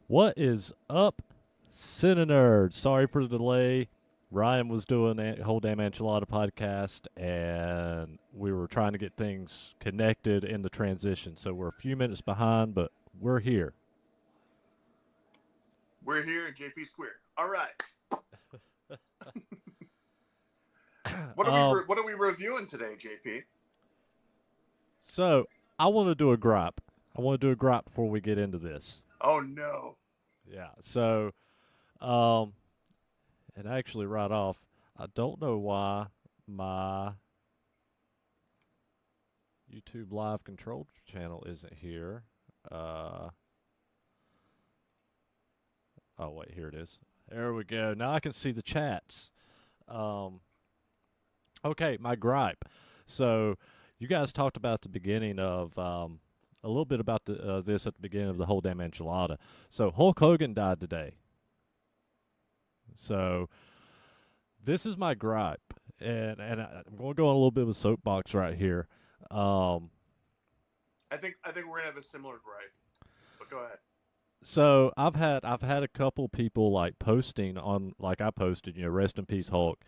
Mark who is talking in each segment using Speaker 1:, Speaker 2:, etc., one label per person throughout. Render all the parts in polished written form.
Speaker 1: What is up, CineNerds? Sorry for the delay. Ryan was doing a whole damn enchilada podcast, and we were trying to get things connected in the transition. So we're a few minutes behind, but we're here.
Speaker 2: We're here in JP Square. All right.
Speaker 1: um,
Speaker 2: What are we reviewing today, JP?
Speaker 1: so I want to do a gripe. I want to do a gripe before we get into this.
Speaker 2: Oh no.
Speaker 1: Yeah. So, um, and actually, right off, I don't know why my YouTube live control channel isn't here. Uh, oh wait, here it is. There we go. Now I can see the chats. Um, okay, my gripe. So you guys talked about at the beginning of a little bit about this at the beginning of the whole damn enchilada. So Hulk Hogan died today. So this is my gripe, and I'm going to go on a little bit of a soapbox right here. Um,
Speaker 2: I think we're gonna have a similar gripe. But go ahead.
Speaker 1: So I've had a couple people like posting on like I posted, rest in peace Hulk.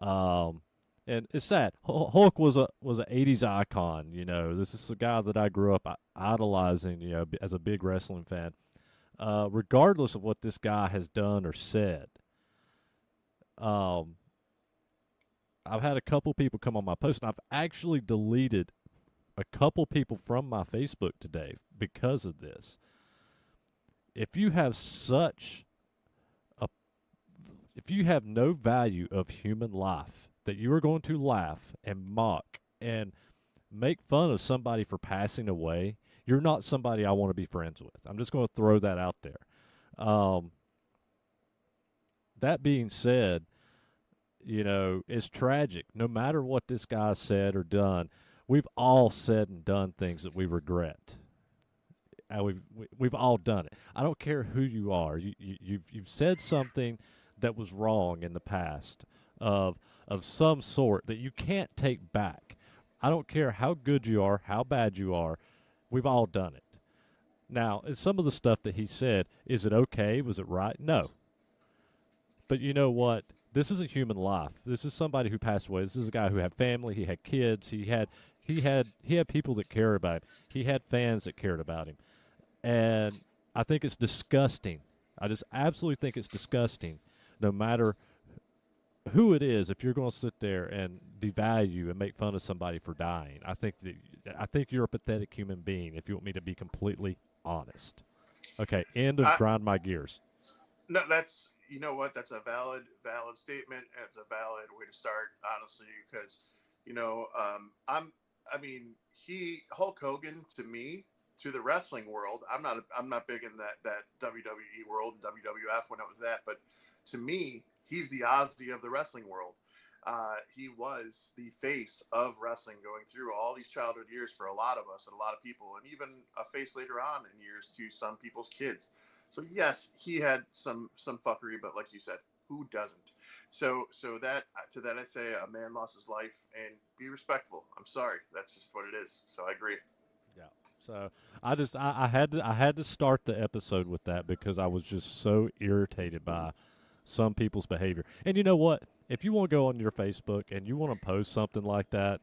Speaker 1: Um and it's sad. Hulk was a 80s icon, This is a guy that I grew up idolizing, as a big wrestling fan. Regardless of what this guy has done or said. Um I've had a couple people come on my post, and I've actually deleted a couple people from my Facebook today because of this. If you have such a if you have no value of human life that you are going to laugh and mock and make fun of somebody for passing away, you're not somebody I want to be friends with. I'm just going to throw that out there. Um, that being said, it's tragic. No matter what this guy said or done, we've all said and done things that we regret. We've all done it. I don't care who you are. You've said something that was wrong in the past of some sort that you can't take back. I don't care how good you are, how bad you are. We've all done it. Now, some of the stuff that he said, is it okay? Was it right? No. But you know what? This is a human life. This is somebody who passed away. This is a guy who had family. He had kids. He had people that cared about him. He had fans that cared about him. And I think it's disgusting. I just absolutely think it's disgusting, no matter who it is. If you're going to sit there and devalue and make fun of somebody for dying, I think you're a pathetic human being. If you want me to be completely honest. Okay, end of
Speaker 2: I
Speaker 1: grind my gears.
Speaker 2: No, that's you know what? That's a valid statement, and it's a valid way to start, honestly, because I mean, he Hulk Hogan to me, to the wrestling world. I'm not big in that WWE world, WWF when it was that, but to me, he's the Ozzy of the wrestling world. He was the face of wrestling going through all these childhood years for a lot of us and a lot of people, and even a face later on in years to some people's kids. So yes, he had some fuckery, but like you said, who doesn't? So that to that I say a man lost his life, and be respectful. I'm sorry, that's just what it is. So I agree.
Speaker 1: Yeah. So I had to start the episode with that because I was just so irritated by some people's behavior. And you know what? If you want to go on your Facebook and you want to post something like that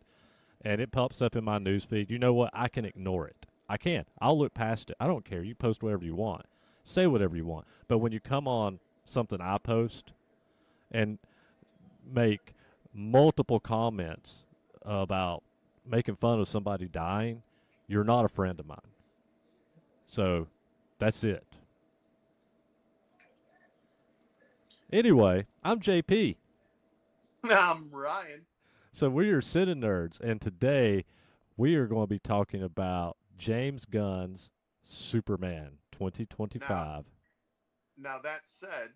Speaker 1: and it pops up in my newsfeed, you know what? I can ignore it. I can. I'll look past it. I don't care. You post whatever you want. Say whatever you want. But when you come on something I post and make multiple comments about making fun of somebody dying, you're not a friend of mine. So that's it. Anyway, I'm JP.
Speaker 2: I'm Ryan.
Speaker 1: So we are Cine Nerds, and today we are going to be talking about James Gunn's Superman
Speaker 2: Now
Speaker 1: 2025.
Speaker 2: now that said,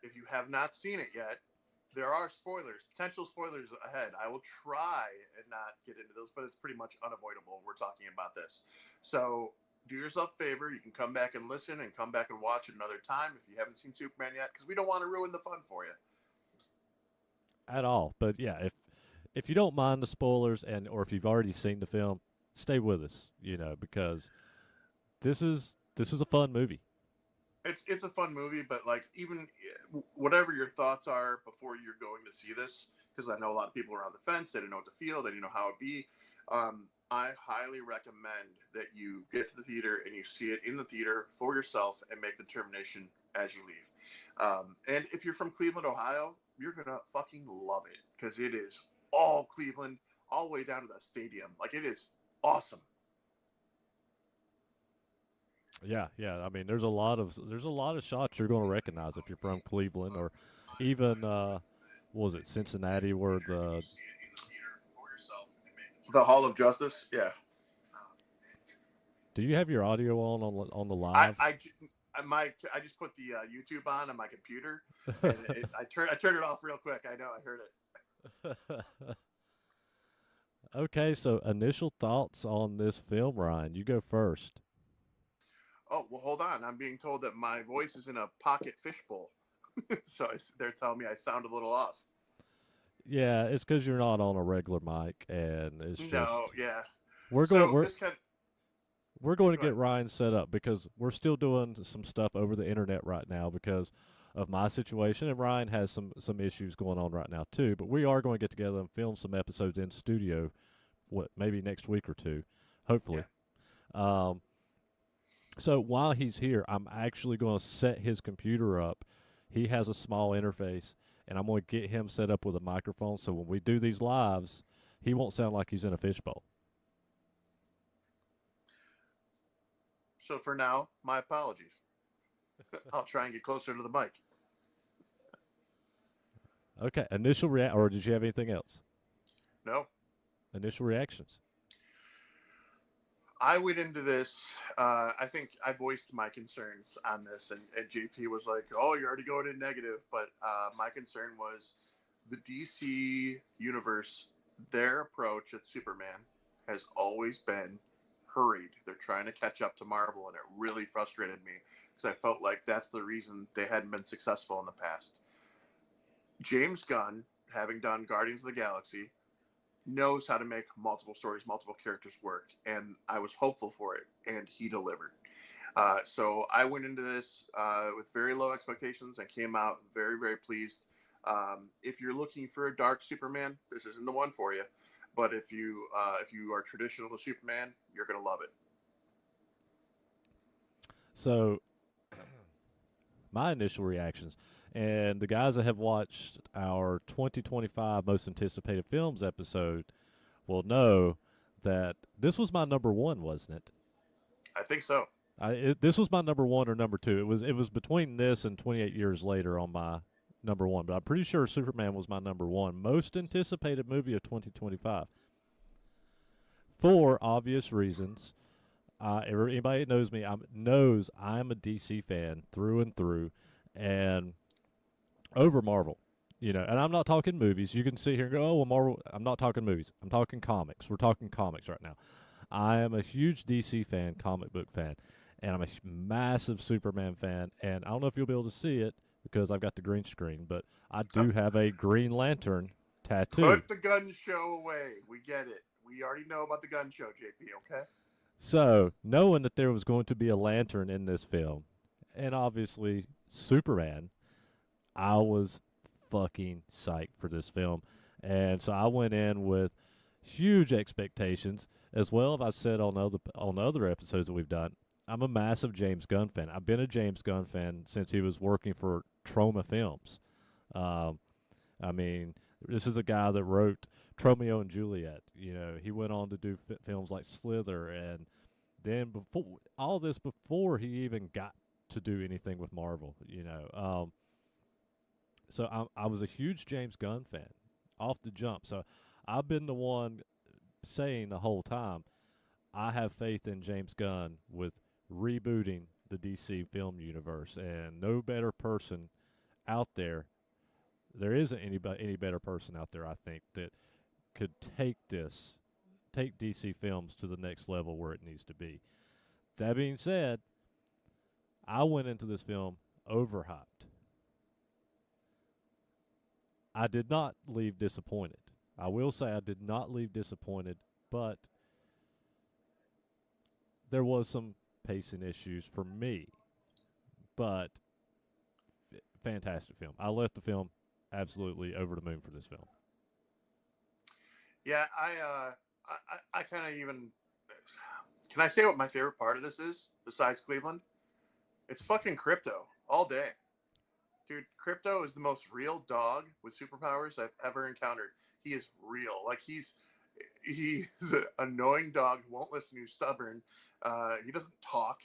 Speaker 2: if you have not seen it yet, there are spoilers, potential spoilers ahead. I will try and not get into those, but it's pretty much unavoidable. We're talking about this. So do yourself a favor. You can come back and listen and come back and watch it another time if you haven't seen Superman yet, because we don't want to ruin the fun for you.
Speaker 1: At all. But yeah, if you don't mind the spoilers and or if you've already seen the film, stay with us, because this is a fun movie.
Speaker 2: It's a fun movie, but like even whatever your thoughts are before you're going to see this, because I know a lot of people are on the fence. They don't know what to feel. They don't know how it be. I highly recommend that you get to the theater and you see it in the theater for yourself and make the determination as you leave. And if you're from Cleveland, Ohio, you're gonna fucking love it because it is all Cleveland, all the way down to the stadium. Like it is awesome.
Speaker 1: Yeah, yeah. I mean, there's a lot of shots you're going to recognize if you're from Cleveland or even what was it Cincinnati, where the
Speaker 2: The Hall of Justice, yeah.
Speaker 1: do you have your audio on the
Speaker 2: I
Speaker 1: live?
Speaker 2: I I just put the YouTube on my computer, and I turned it off real quick. I know I heard it.
Speaker 1: Okay, so initial thoughts on this film, Ryan. You go first.
Speaker 2: Oh well, hold on. I'm being told that my voice is in a pocket fishbowl, so they're telling me I sound a little off.
Speaker 1: Yeah, it's because you're not on a regular mic, and it's
Speaker 2: No,
Speaker 1: just
Speaker 2: yeah.
Speaker 1: we're going
Speaker 2: So
Speaker 1: we're
Speaker 2: this kind.
Speaker 1: we're going to
Speaker 2: Go ahead.
Speaker 1: get Ryan set up because we're still doing some stuff over the internet right now because of my situation, and Ryan has some issues going on right now too. But we are going to get together and film some episodes in studio. What maybe next week or two,
Speaker 2: Yeah.
Speaker 1: hopefully. Um, so while he's here, I'm actually going to set his computer up. He has a small interface, and I'm going to get him set up with a microphone. So when we do these lives, he won't sound like he's in a fishbowl.
Speaker 2: So for now, my apologies. I'll try and get closer to the mic.
Speaker 1: Okay. Initial react, or did you have anything else?
Speaker 2: No,
Speaker 1: Initial reactions.
Speaker 2: I went into this. I think I voiced my concerns on this, and JT was like, "Oh, you're already going in negative." But my concern was the DC universe. Their approach at Superman has always been hurried. They're trying to catch up to Marvel, and it really frustrated me because I felt like that's the reason they hadn't been successful in the past. James Gunn, having done Guardians of the Galaxy, knows how to make multiple stories, multiple characters work, and I was hopeful for it, and he delivered. So I went into this with very low expectations and came out very, very pleased. If you're looking for a dark Superman, this isn't the one for you. But if you are traditional to Superman, you're gonna love it.
Speaker 1: So my initial reactions, and the guys that have watched our 2025 most anticipated films episode will know that this was my number one, wasn't it?
Speaker 2: I think so.
Speaker 1: This was my number one or number two. It was between this and 28 Years Later on my number one, but I'm pretty sure Superman was my number one most anticipated movie of 2025 for obvious reasons. Anybody that knows me knows I'm a DC fan through and through, and over Marvel. And I'm not talking movies. You can sit here and go, "Oh, well, Marvel." I'm not talking movies. I'm talking comics. We're talking comics right now. I am a huge DC fan, comic book fan, and I'm a massive Superman fan. And I don't know if you'll be able to see it because I've got the green screen, but I do have a Green Lantern tattoo.
Speaker 2: Put the gun show away. We get it. We already know about the gun show, JP. Okay.
Speaker 1: So, knowing that there was going to be a lantern in this film, and obviously Superman, I was fucking psyched for this film. And so I went in with huge expectations, as well as I said on other episodes that we've done. I'm a massive James Gunn fan. I've been a James Gunn fan since he was working for Troma Films. Um, I mean, this is a guy that wrote Romeo and Juliet. He went on to do films like Slither, and then before he even got to do anything with Marvel. So I was a huge James Gunn fan off the jump. So I've been the one saying the whole time I have faith in James Gunn with rebooting the DC film universe, and no better person out there. There isn't any better person out there, I think, that could take DC films to the next level where it needs to be. That being said, I went into this film overhyped. I did not leave disappointed. I will say I did not leave disappointed, but there was some pacing issues for me. but fantastic film. I left the film absolutely over the moon for this film.
Speaker 2: Yeah, I kind of even. Can I say what my favorite part of this is besides Cleveland? It's fucking Crypto all day. Dude, Crypto is the most real dog with superpowers I've ever encountered. He is real. Like he's an annoying dog who won't listen. Who's stubborn. He doesn't talk.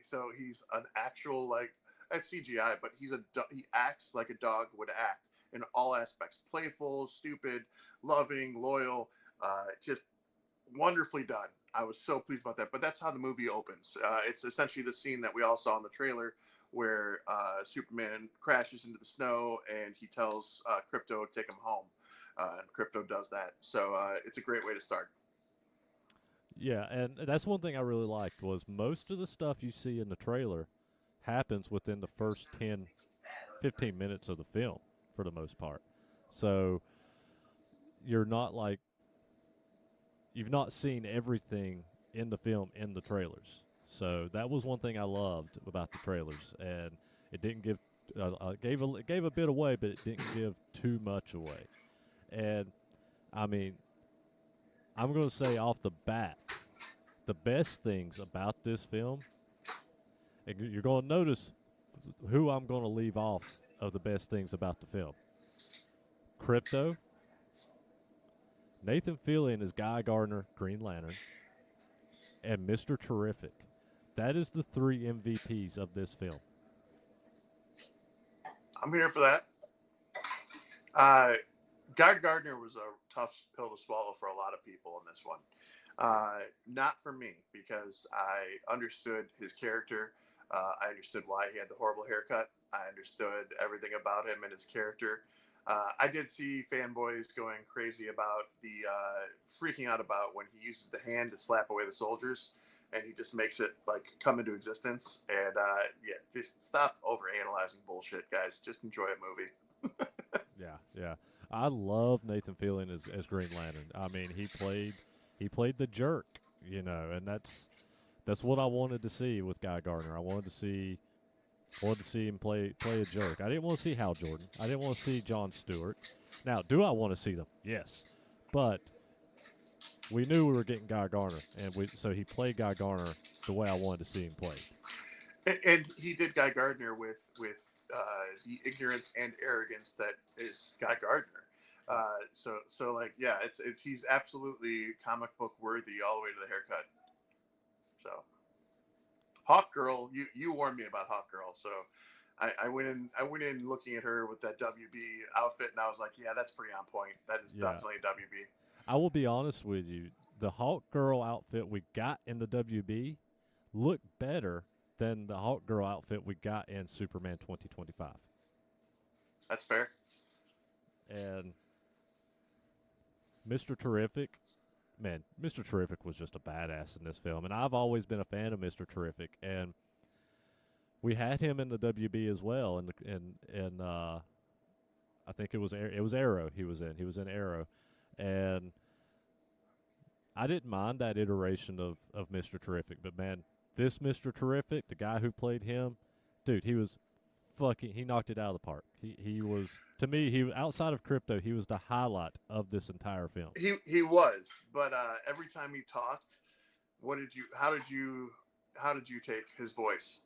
Speaker 2: So he's an actual like that's CGI, but he acts like a dog would act in all aspects: playful, stupid, loving, loyal. Just wonderfully done. I was so pleased about that. But that's how the movie opens. It's essentially the scene that we all saw in the trailer where Superman crashes into the snow and he tells Crypto to take him home. And Crypto does that. So it's a great way to start.
Speaker 1: Yeah, and that's one thing I really liked was most of the stuff you see in the trailer happens within the first 10, 15 minutes of the film for the most part. So you're not like you've not seen everything in the film in the trailers. So that was one thing I loved about the trailers, and it didn't give it gave a bit away, but it didn't give too much away. And I mean, I'm going to say off the bat, the best things about this film, and you're going to notice who I'm going to leave off of the best things about the film. Crypto, Nathan Fillion as Guy Gardner, Green Lantern, and Mr. Terrific. That is the 3 MVPs of this film.
Speaker 2: I'm here for that. Guy Gardner was a tough pill to swallow for a lot of people in this one. Not for me, because I understood his character. I understood why he had the horrible haircut. I understood everything about him and his character. I did see fanboys going crazy about the freaking out about when he uses the hand to slap away the soldiers, and he just makes it like come into existence. And yeah, just stop over analyzing bullshit, guys. Just enjoy a movie.
Speaker 1: Yeah. I love Nathan Fillion as Green Lantern. I mean, he played the jerk, and that's what I wanted to see with Guy Gardner. I wanted to see him play a jerk. I didn't want to see Hal Jordan. I didn't want to see Jon Stewart. Now, do I want to see them? Yes, but we knew we were getting Guy Gardner, and so he played Guy Gardner the way I wanted to see him played.
Speaker 2: And he did Guy Gardner with the ignorance and arrogance that is Guy Gardner. So like yeah, it's he's absolutely comic book worthy all the way to the haircut. So Hawk Girl, you warned me about Hawk Girl, so I went in looking at her with that WB outfit, and I was like, yeah, that's pretty on point. That is definitely WB.
Speaker 1: I will be honest with you, the Hawk Girl outfit we got in the WB looked better than the Hawk Girl outfit we got in Superman 2025.
Speaker 2: That's fair.
Speaker 1: And Mr. Terrific, man, Mr. Terrific was just a badass in this film, and I've always been a fan of Mr. Terrific, and we had him in the WB as well, and I think it was Arrow he was in Arrow, and I didn't mind that iteration of Mr. Terrific, but man, this Mr. Terrific, the guy who played him, dude, he knocked it out of the park. He was, to me, he outside of Crypto, he was the highlight of this entire film.
Speaker 2: He was, but every time he talked, how did you take his voice?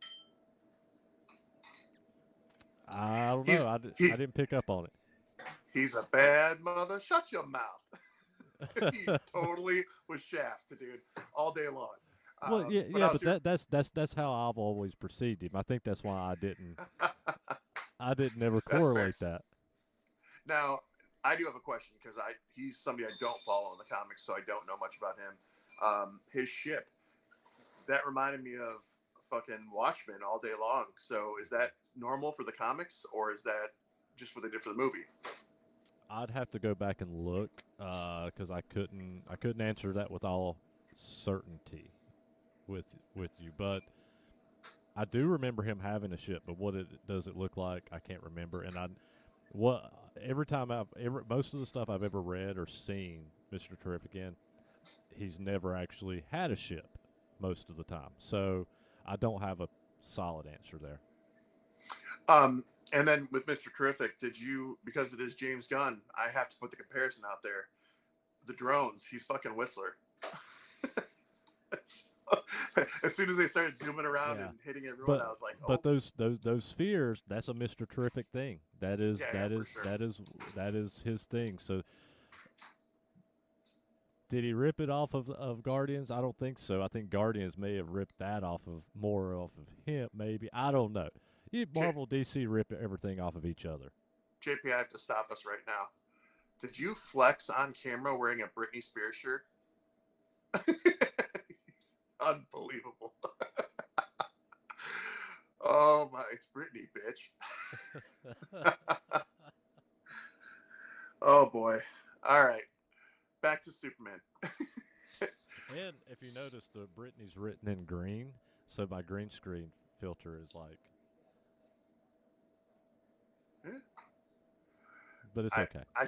Speaker 1: I don't know. I didn't pick up on it.
Speaker 2: He's a bad mother. Shut your mouth. He totally was Shaft, dude, all day long.
Speaker 1: Well, but that's how I've always perceived him. I think that's why I didn't ever correlate that.
Speaker 2: Now, I do have a question because he's somebody I don't follow in the comics, so I don't know much about him. His ship, that reminded me of fucking Watchmen all day long. So is that normal for the comics, or is that just what they did for the movie?
Speaker 1: I'd have to go back and look because I couldn't answer that with all certainty with you, but I do remember him having a ship. But what does it look like? I can't remember. And most of the stuff I've ever read or seen Mr. Terrific in, he's never actually had a ship most of the time. So I don't have a solid answer there.
Speaker 2: And then with Mr. Terrific, did you, because it is James Gunn, I have to put the comparison out there. The drones, he's fucking Whistler. As soon as they started zooming around
Speaker 1: Yeah,
Speaker 2: and hitting everyone,
Speaker 1: but
Speaker 2: I was like,
Speaker 1: but
Speaker 2: oh,
Speaker 1: those spheres, that's a Mister Terrific thing. That is
Speaker 2: yeah, yeah,
Speaker 1: that
Speaker 2: for
Speaker 1: is
Speaker 2: sure.
Speaker 1: that is that is his thing. So did he rip it off of Guardians? I don't think so. I think Guardians may have ripped that off of more off of him. Maybe I don't know.
Speaker 2: J-
Speaker 1: Marvel DC rip everything off of each other.
Speaker 2: JP, I have to stop us right now. Did you flex on camera wearing a Britney Spears shirt? Unbelievable. Oh my, it's Britney, bitch. Oh boy. All right. Back to Superman.
Speaker 1: And if you notice, the Britney's written in green, so my green screen filter is like, but it's
Speaker 2: I,
Speaker 1: okay.
Speaker 2: I,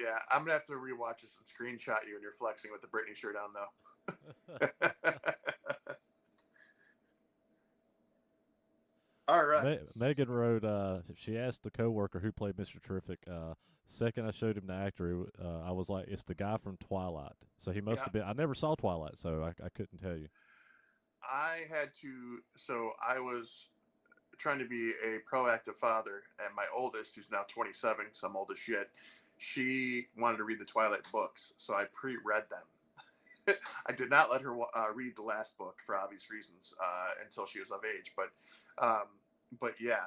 Speaker 2: yeah, I'm gonna have to rewatch this and screenshot you and you're flexing with the Britney shirt on though. All right.
Speaker 1: Megan wrote, she asked the coworker who played Mr. Terrific. Second I showed him the actor, I was like, it's the guy from Twilight. So he must
Speaker 2: Yeah,
Speaker 1: have been. I never saw Twilight, so I couldn't tell you.
Speaker 2: I had to. So I was trying to be a proactive father, and my oldest, who's now 27, because I'm old as shit, she wanted to read the Twilight books, so I pre-read them. I did not let her read the last book for obvious reasons until she was of age, um, but yeah,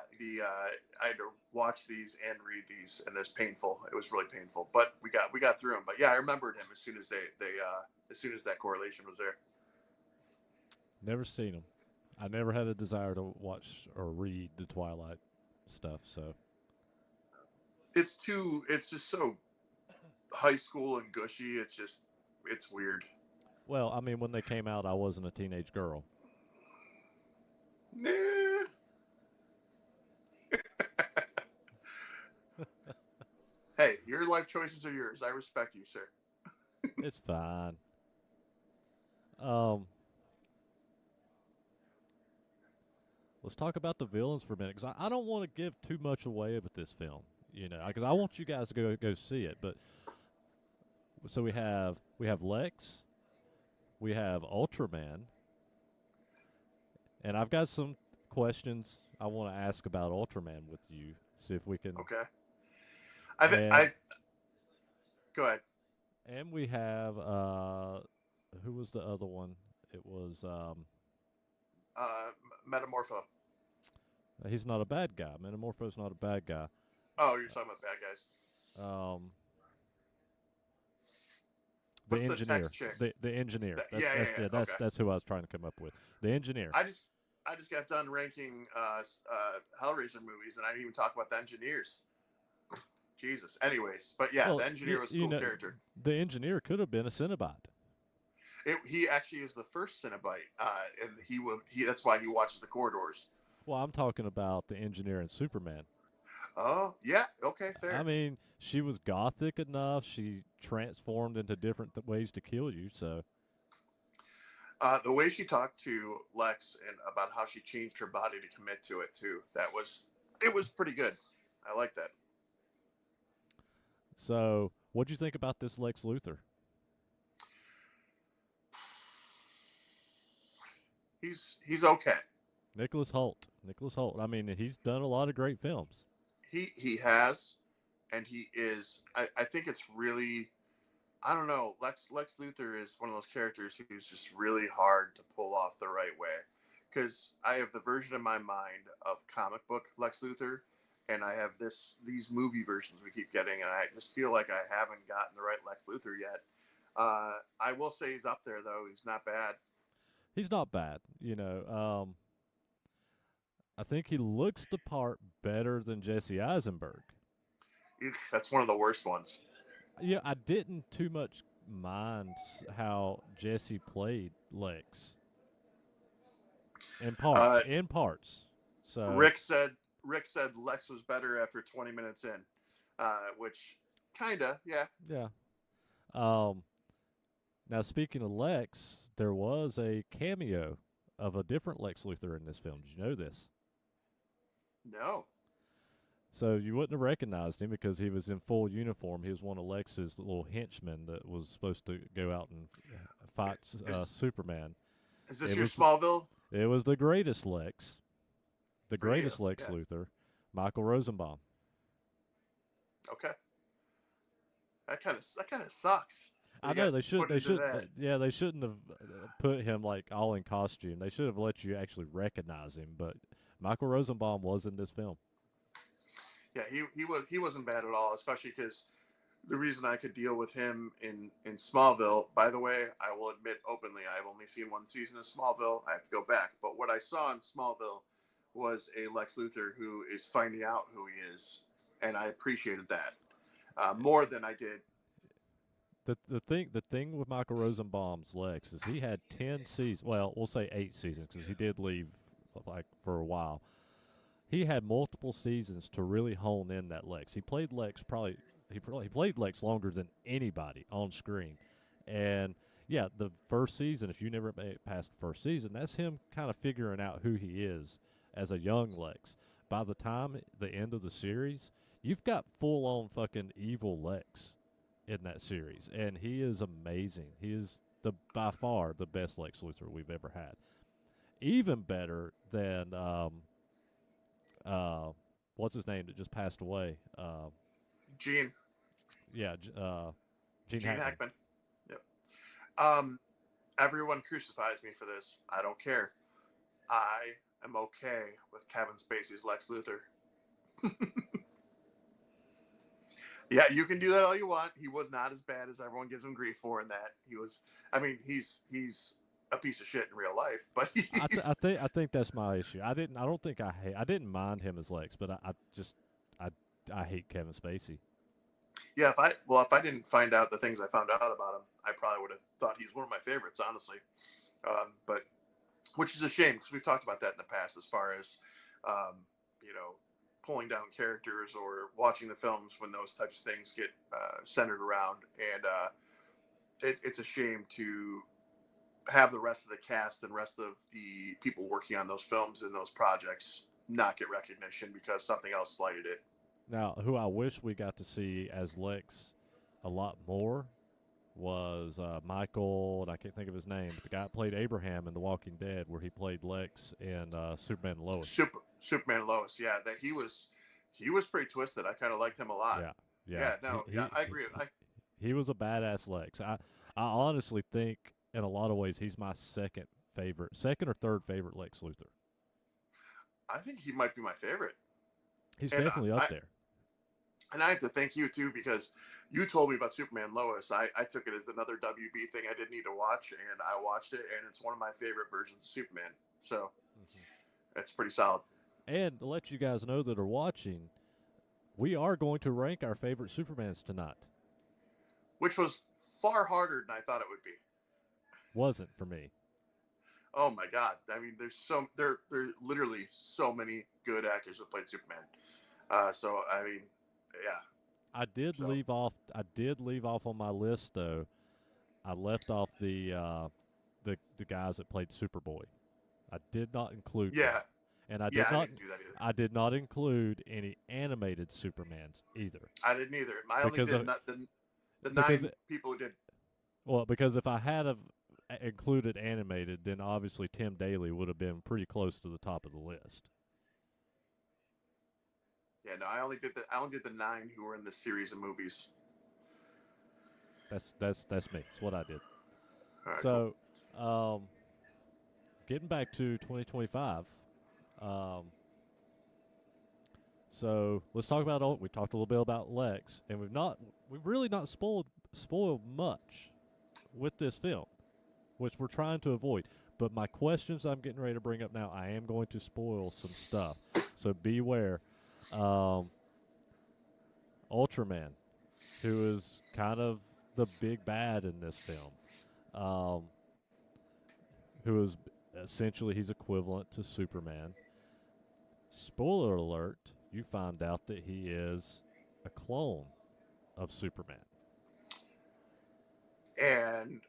Speaker 2: I had to watch these and read these, and it's painful. It was really painful, but we got through them. But yeah, I remembered him as soon as they as soon as that correlation was there.
Speaker 1: Never seen him. I never had a desire to watch or read the Twilight stuff. So
Speaker 2: It's just so high school and gushy. It's weird.
Speaker 1: well, I mean, when they came out, I wasn't a teenage girl.
Speaker 2: Nah. Hey, your life choices are yours. I respect you, sir.
Speaker 1: It's fine. Um, let's talk about the villains for a minute, because I don't want to give too much away with this film. You know, because I want you guys to go see it. But so we have Lex, we have Ultraman, and I've got some questions I want to ask about Ultraman with you. See if we can.
Speaker 2: Okay.
Speaker 1: And
Speaker 2: I go ahead.
Speaker 1: and we have who was the other one? It was
Speaker 2: Metamorpho.
Speaker 1: he's not a bad guy. Metamorpho's not a bad guy.
Speaker 2: Oh, you're talking about bad guys.
Speaker 1: Um, the
Speaker 2: What's the tech
Speaker 1: engineer,
Speaker 2: chick?
Speaker 1: the engineer.
Speaker 2: Yeah, yeah, yeah. Okay.
Speaker 1: That's who I was trying to come up with. The engineer.
Speaker 2: I just got done ranking Hellraiser movies, and I didn't even talk about the engineers. Jesus. Anyways, but yeah,
Speaker 1: Well,
Speaker 2: the engineer was a
Speaker 1: you
Speaker 2: cool
Speaker 1: know,
Speaker 2: character.
Speaker 1: the engineer could have been a Cinnabot.
Speaker 2: He actually is the first Cenobite, and he that's why he watches the corridors.
Speaker 1: Well, I'm talking about the engineer in Superman.
Speaker 2: Oh yeah, okay,
Speaker 1: I
Speaker 2: fair.
Speaker 1: mean, she was gothic enough. She transformed into different ways to kill you. So
Speaker 2: The way she talked to Lex and about how she changed her body to commit to it too, it was pretty good. I like that.
Speaker 1: what'd you think about this Lex Luthor?
Speaker 2: He's okay.
Speaker 1: Nicholas Holt. Nicholas Holt. I mean, he's done a lot of great films.
Speaker 2: He has, and he is. I think it's really. I don't know. Lex Luthor is one of those characters who's just really hard to pull off the right way, because I have the version in my mind of comic book Lex Luthor, and I have these movie versions we keep getting, and I just feel like I haven't gotten the right Lex Luthor yet. I will say he's up there though. He's not bad.
Speaker 1: He's not bad. I think he looks the part better than Jesse Eisenberg.
Speaker 2: That's one of the worst ones.
Speaker 1: Yeah, I didn't too much mind how Jesse played Lex in parts.
Speaker 2: Uh,
Speaker 1: In parts. So
Speaker 2: Rick said Lex was better after 20 minutes in, which kinda yeah.
Speaker 1: yeah. Um, Now speaking of Lex, there was a cameo of a different Lex Luthor in this film. Did you know this?
Speaker 2: No.
Speaker 1: So you wouldn't have recognized him because he was in full uniform. He was one of Lex's little henchmen that was supposed to go out and fight
Speaker 2: Is
Speaker 1: Superman.
Speaker 2: is this
Speaker 1: It
Speaker 2: your
Speaker 1: was
Speaker 2: Smallville?
Speaker 1: it was the greatest Lex, the
Speaker 2: For you?
Speaker 1: greatest Lex
Speaker 2: Yeah.
Speaker 1: Luthor, Michael Rosenbaum.
Speaker 2: Okay. That kind of sucks.
Speaker 1: I
Speaker 2: They
Speaker 1: know
Speaker 2: got
Speaker 1: they should
Speaker 2: put
Speaker 1: they
Speaker 2: into
Speaker 1: should
Speaker 2: that.
Speaker 1: yeah they shouldn't have put him like all in costume. They should have let you actually recognize him. But Michael Rosenbaum was in this film.
Speaker 2: Yeah, he wasn't bad at all, especially because the reason I could deal with him in Smallville. By the way, I will admit openly, I've only seen one season of Smallville. I have to go back, but what I saw in Smallville was a Lex Luthor who is finding out who he is, and I appreciated that more than I did.
Speaker 1: The thing with Michael Rosenbaum's Lex is he had 10 seasons. Well, we'll say 8 seasons because he did leave like for a while. He had multiple seasons to really hone in that Lex. He played Lex probably he played Lex longer than anybody on screen, and yeah, the first season. If you never made it past the first season, that's him kind of figuring out who he is as a young Lex. By the time the end of the series, you've got full on fucking evil Lex in that series, and he is amazing. He is the by far the best Lex Luthor we've ever had. Even better than uh, what's his name that just passed away?
Speaker 2: Gene
Speaker 1: Yeah, Gene
Speaker 2: Gene
Speaker 1: Hackman.
Speaker 2: Hackman. Yep. Um, Everyone crucifies me for this. I don't care. I am okay with Kevin Spacey's Lex Luthor. Yeah, you can do that all you want. He was not as bad as everyone gives him grief for in that. He was. I mean, he's a piece of shit in real life, but he's
Speaker 1: I think that's my issue. I don't think I didn't mind him as Lex, but I just I I hate Kevin Spacey.
Speaker 2: yeah. If I didn't find out the things I found out about him, I probably would have thought he's one of my favorites, honestly. But which is a shame because we've talked about that in the past as far as um, you know pulling down characters or watching the films when those types of things get centered around, and it's a shame to have the rest of the cast and rest of the people working on those films and those projects not get recognition because something else slighted it.
Speaker 1: Now, who I wish we got to see as Lex a lot more was Michael, and I can't think of his name, but the guy that played Abraham in The Walking Dead, where he played Lex in Superman and Lois.
Speaker 2: Superman Lois, yeah, that he was pretty twisted. I kind of liked him a lot.
Speaker 1: Yeah, yeah.
Speaker 2: Yeah, no, yeah, I agree.
Speaker 1: He was a badass Lex. I honestly think, in a lot of ways, he's my second or third favorite Lex Luthor.
Speaker 2: I think he might be my favorite,
Speaker 1: He's
Speaker 2: and
Speaker 1: definitely up there.
Speaker 2: I have to thank you too because you told me about Superman Lois. I took it as another WB thing I didn't need to watch, and I watched it, and it's one of my favorite versions of Superman. So
Speaker 1: Mm-hmm.
Speaker 2: it's pretty solid.
Speaker 1: And to let you guys know that are watching, we are going to rank our favorite Supermans tonight.
Speaker 2: Which was far harder than I thought it would be.
Speaker 1: Wasn't for me.
Speaker 2: Oh my god! I mean, there literally so many good actors who played Superman. So I mean, yeah. So
Speaker 1: I did leave off on my list though. I left off the guys that played Superboy. I did not include them,
Speaker 2: yeah,
Speaker 1: and
Speaker 2: yeah. I didn't do that either.
Speaker 1: I did not include any animated Supermans either.
Speaker 2: I didn't either. I only
Speaker 1: Because
Speaker 2: did
Speaker 1: of
Speaker 2: the
Speaker 1: because
Speaker 2: 9 people who did.
Speaker 1: because if I had have included animated, then obviously Tim Daly would have been pretty close to the top of the list.
Speaker 2: Yeah, no, I only did the 9 who were in the series of movies.
Speaker 1: That's me. That's what I did.
Speaker 2: All right, cool.
Speaker 1: So, um, getting back to 2025. Um, so let's talk about. We talked a little bit about Lex, and we've really not spoiled much with this film, which we're trying to avoid. But my questions I'm getting ready to bring up now, I am going to spoil some stuff. So beware. Um, Ultraman, who is kind of the big bad in this film, um, who is essentially he's equivalent to Superman. Spoiler alert, you find out that he is a clone of Superman.
Speaker 2: And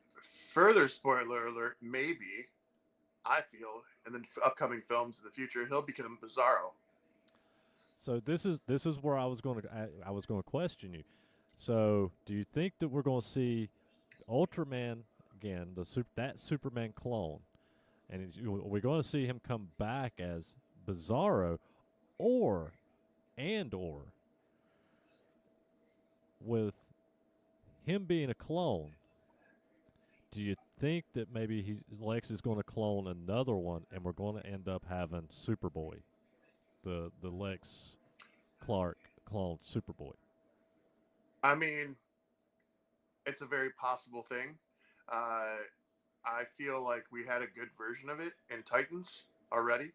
Speaker 2: further spoiler alert, maybe I feel in the upcoming films in the future he'll become Bizarro.
Speaker 1: So this is where I was going to question you. So do you think that we're going to see Ultraman again, that Superman clone, and we're going to see him come back as Bizarro, or or with him being a clone? Do you think that maybe Lex is going to clone another one, and we're going to end up having Superboy, the Lex Clark clone Superboy?
Speaker 2: I mean, it's a very possible thing. Uh, I feel like we had a good version of it in Titans already,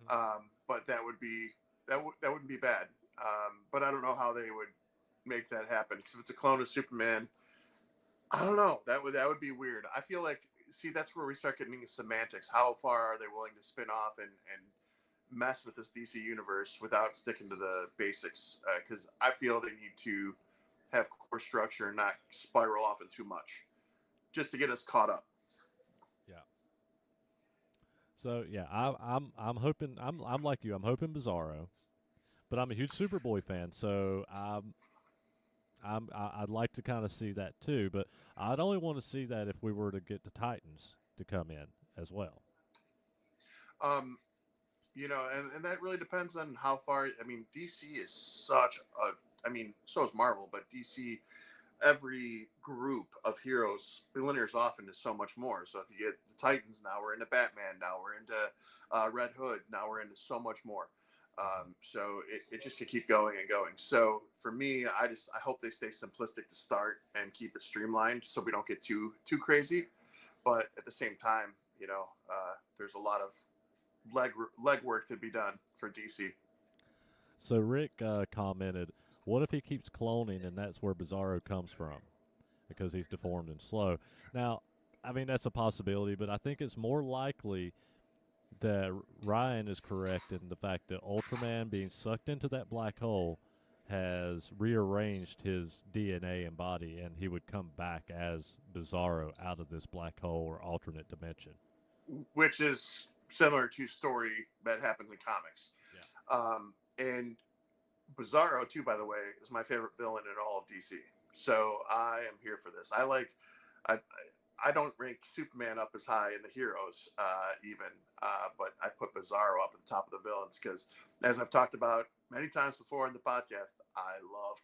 Speaker 1: Mm-hmm.
Speaker 2: but that wouldn't be bad. But I don't know how they would make that happen because if it's a clone of Superman, I don't know. That would be weird. I feel like see that's where we start getting into semantics. How far are they willing to spin off and mess with this DC universe without sticking to the basics? Because I feel they need to have core structure and not spiral off in too much, just to get us caught up.
Speaker 1: Yeah. So yeah, I'm hoping I'm like you. I'm hoping Bizarro, but I'm a huge Superboy fan, so I'd like to kind of see that too. But I'd only want to see that if we were to get the Titans to come in as well.
Speaker 2: Um, and that really depends on how far. I mean, DC is such a. I mean, so is Marvel, but DC, every group of heroes linears off into so much more. So if you get the Titans, now we're into Batman, now we're into Red Hood, now we're into so much more. So it just could keep going and going. So for me, I hope they stay simplistic to start and keep it streamlined so we don't get too crazy. But at the same time, there's a lot of leg work to be done for DC.
Speaker 1: So Rick commented, "What if he keeps cloning and that's where Bizarro comes from because he's deformed and slow?" Now, I mean that's a possibility, but I think it's more likely that Ryan is correct in the fact that Ultraman being sucked into that black hole has rearranged his DNA and body, and he would come back as Bizarro out of this black hole or alternate dimension.
Speaker 2: Which is similar to story that happens in comics.
Speaker 1: Yeah.
Speaker 2: And Bizarro, too, by the way, is my favorite villain in all of DC. So I am here for this. I, I don't rank Superman up as high in the heroes, even, but I put Bizarro up at the top of the villains because, as I've talked about many times before in the podcast, I love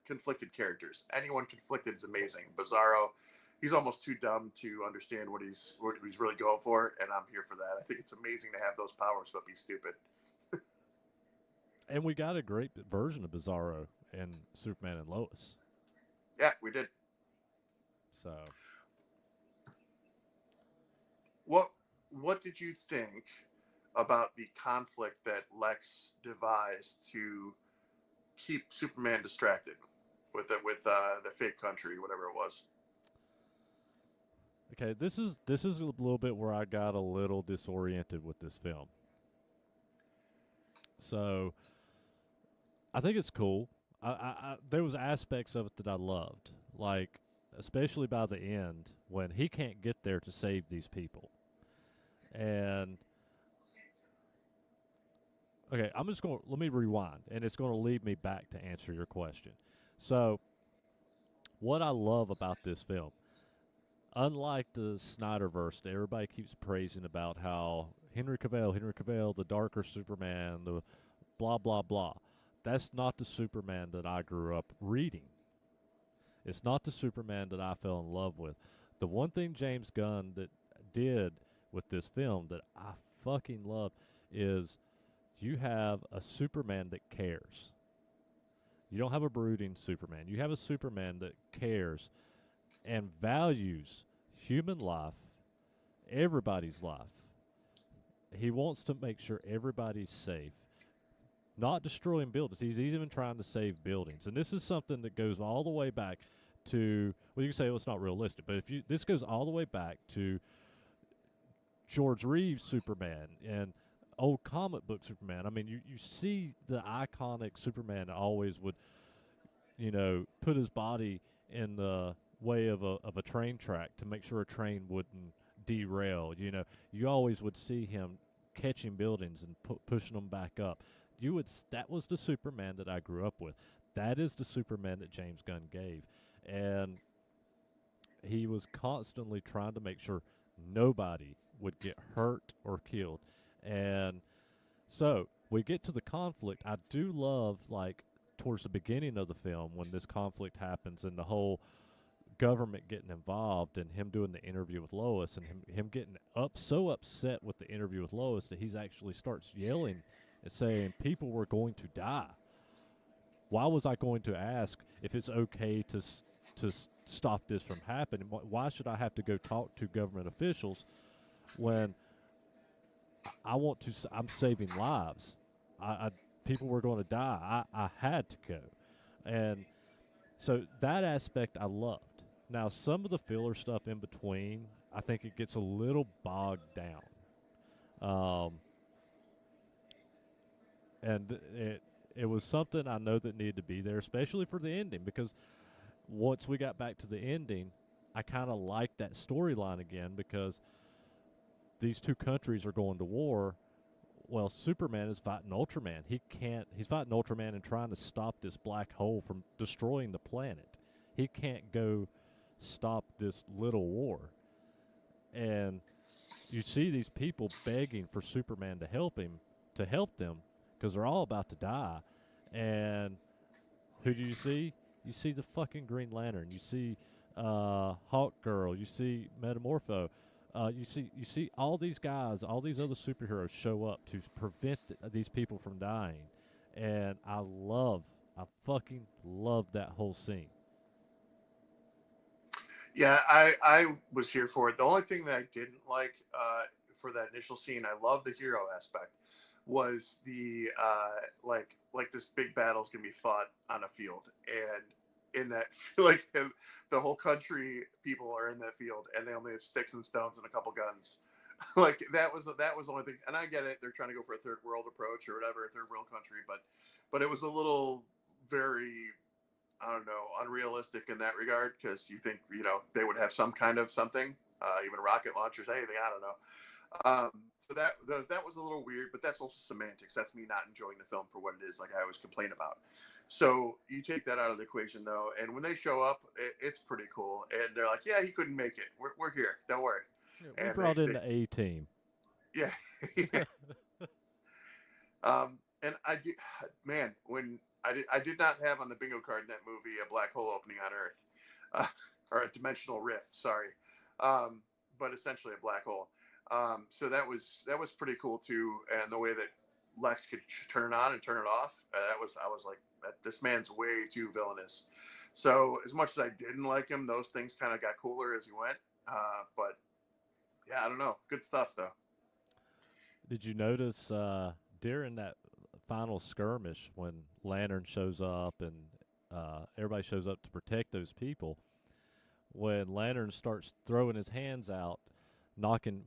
Speaker 2: conflicted characters. Anyone conflicted is amazing. Bizarro, he's almost too dumb to understand what he's really going for, and I'm here for that. I think it's amazing to have those powers but be stupid.
Speaker 1: And we got a great version of Bizarro in Superman and Lois.
Speaker 2: Yeah, we did.
Speaker 1: So,
Speaker 2: What what did you think about the conflict that Lex devised to keep Superman distracted with the fake country, whatever it was?
Speaker 1: okay, this is a little bit where I got a little disoriented with this film. So, I think it's cool. There was aspects of it that I loved, like especially by the end when he can't get there to save these people. And okay, I'm just going to let me rewind, and it's going to lead me back to answer your question. So, what I love about this film, unlike the Snyderverse that everybody keeps praising about how Henry Cavill, the darker Superman, the blah blah blah. That's not the Superman that I grew up reading. It's not the Superman that I fell in love with. The one thing James Gunn that did with this film that I fucking love is you have a Superman that cares. You don't have a brooding Superman. You have a Superman that cares and values human life, everybody's life. He wants to make sure everybody's safe, not destroying buildings. He's even trying to save buildings. And this is something that goes all the way back to, well, you can say, well, it's not realistic, but if you this goes all the way back to George Reeves' Superman and old comic book Superman. I mean, you see the iconic Superman that always would, put his body in the way of a train track to make sure a train wouldn't derail. You always would see him catching buildings and pushing them back up. that was the Superman that I grew up with. That is the Superman that James Gunn gave, and he was constantly trying to make sure nobody would get hurt or killed. And so we get to the conflict. I do love, like, towards the beginning of the film when this conflict happens and the whole government getting involved and him doing the interview with Lois and him getting so upset with the interview with Lois that he's actually starts yelling and saying people were going to die. Why was I going to ask if it's okay to stop this from happening? Why should I have to go talk to government officials when I want to? I'm saving lives. People were going to die. I had to go, and so that aspect I loved. Now some of the filler stuff in between, I think it gets a little bogged down, and it was something I know that needed to be there, especially for the ending, because once we got back to the ending, I kind of liked that storyline again because these two countries are going to war. Well, Superman is fighting Ultraman. He's fighting Ultraman and trying to stop this black hole from destroying the planet. He can't go stop this little war. And you see these people begging for Superman to help them, because they're all about to die. And who do you see? You see the fucking Green Lantern. You see Hawk Girl. You see Metamorpho. You see all these guys, all these other superheroes show up to prevent these people from dying, and I fucking love that whole scene.
Speaker 2: Yeah, I was here for it. The only thing that I didn't like for that initial scene, I love the hero aspect, was the like this big battle's gonna be fought on a field, and in that like the whole country people are in that field and they only have sticks and stones and a couple guns. Like that was the only thing, and I get it, they're trying to go for a third world approach or whatever, a third world country, but it was a little very, I don't know, unrealistic in that regard, because you think, they would have some kind of something, even rocket launchers, anything, I don't know. So that was a little weird, but that's also semantics. That's me not enjoying the film for what it is, like I always complain about. So you take that out of the equation, though, and when they show up, it's pretty cool. And they're like, "Yeah, he couldn't make it. We're here. Don't worry."
Speaker 1: Yeah, we
Speaker 2: And
Speaker 1: brought in the A team.
Speaker 2: yeah, yeah. And I did, man, when I did not have on the bingo card in that movie a black hole opening on Earth, or a dimensional rift. Sorry, but essentially a black hole. So that was pretty cool too, and the way that Lex could turn it on and turn it off. I was like, this man's way too villainous. So as much as I didn't like him, those things kind of got cooler as he went. But yeah, I don't know. Good stuff though.
Speaker 1: Did you notice during that final skirmish when Lantern shows up and everybody shows up to protect those people, when Lantern starts throwing his hands out,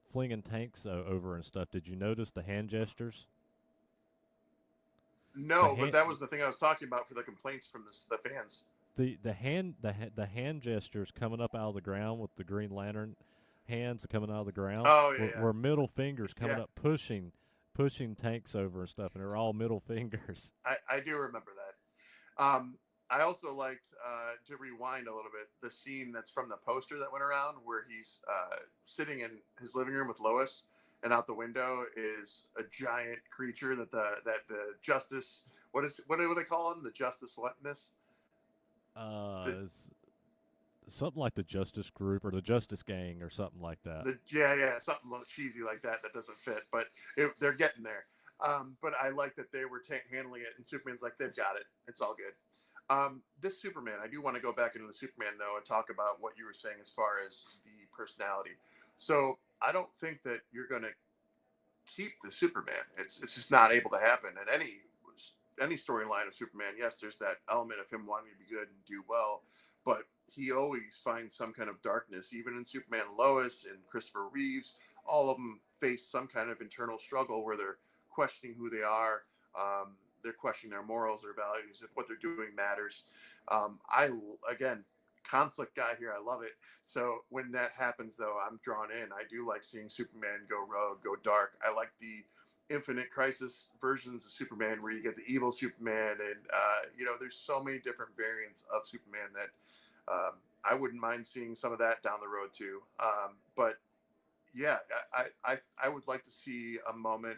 Speaker 1: flinging tanks over and stuff, did you notice the hand gestures?
Speaker 2: No, but that was the thing I was talking about for the complaints from the fans.
Speaker 1: The hand gestures coming up out of the ground with the Green Lantern hands coming out of the ground.
Speaker 2: Oh yeah,
Speaker 1: were middle fingers coming
Speaker 2: yeah.
Speaker 1: up, pushing tanks over and stuff, and they're all middle fingers.
Speaker 2: I do remember that. I also liked, to rewind a little bit, the scene that's from the poster that went around where he's sitting in his living room with Lois, and out the window is a giant creature that the Justice, what do they call him? The Justice what in this?
Speaker 1: Something like the Justice Group or the Justice Gang or something like that.
Speaker 2: Yeah, something a little cheesy like that doesn't fit, but they're getting there. But I like that they were handling it, and Superman's like, they've got it. It's all good. This Superman, I do want to go back into the Superman, though, and talk about what you were saying as far as the personality. So I don't think that you're going to keep the Superman. It's just not able to happen. And any storyline of Superman, yes, there's that element of him wanting to be good and do well, but he always finds some kind of darkness. Even in Superman and Lois and Christopher Reeves, all of them face some kind of internal struggle where they're questioning who they are. They're questioning their morals, their values, if what they're doing matters. Again, conflict guy here. I love it. So when that happens, though, I'm drawn in. I do like seeing Superman go rogue, go dark. I like the Infinite Crisis versions of Superman where you get the evil Superman, and there's so many different variants of Superman that I wouldn't mind seeing some of that down the road too. But yeah, I would like to see a moment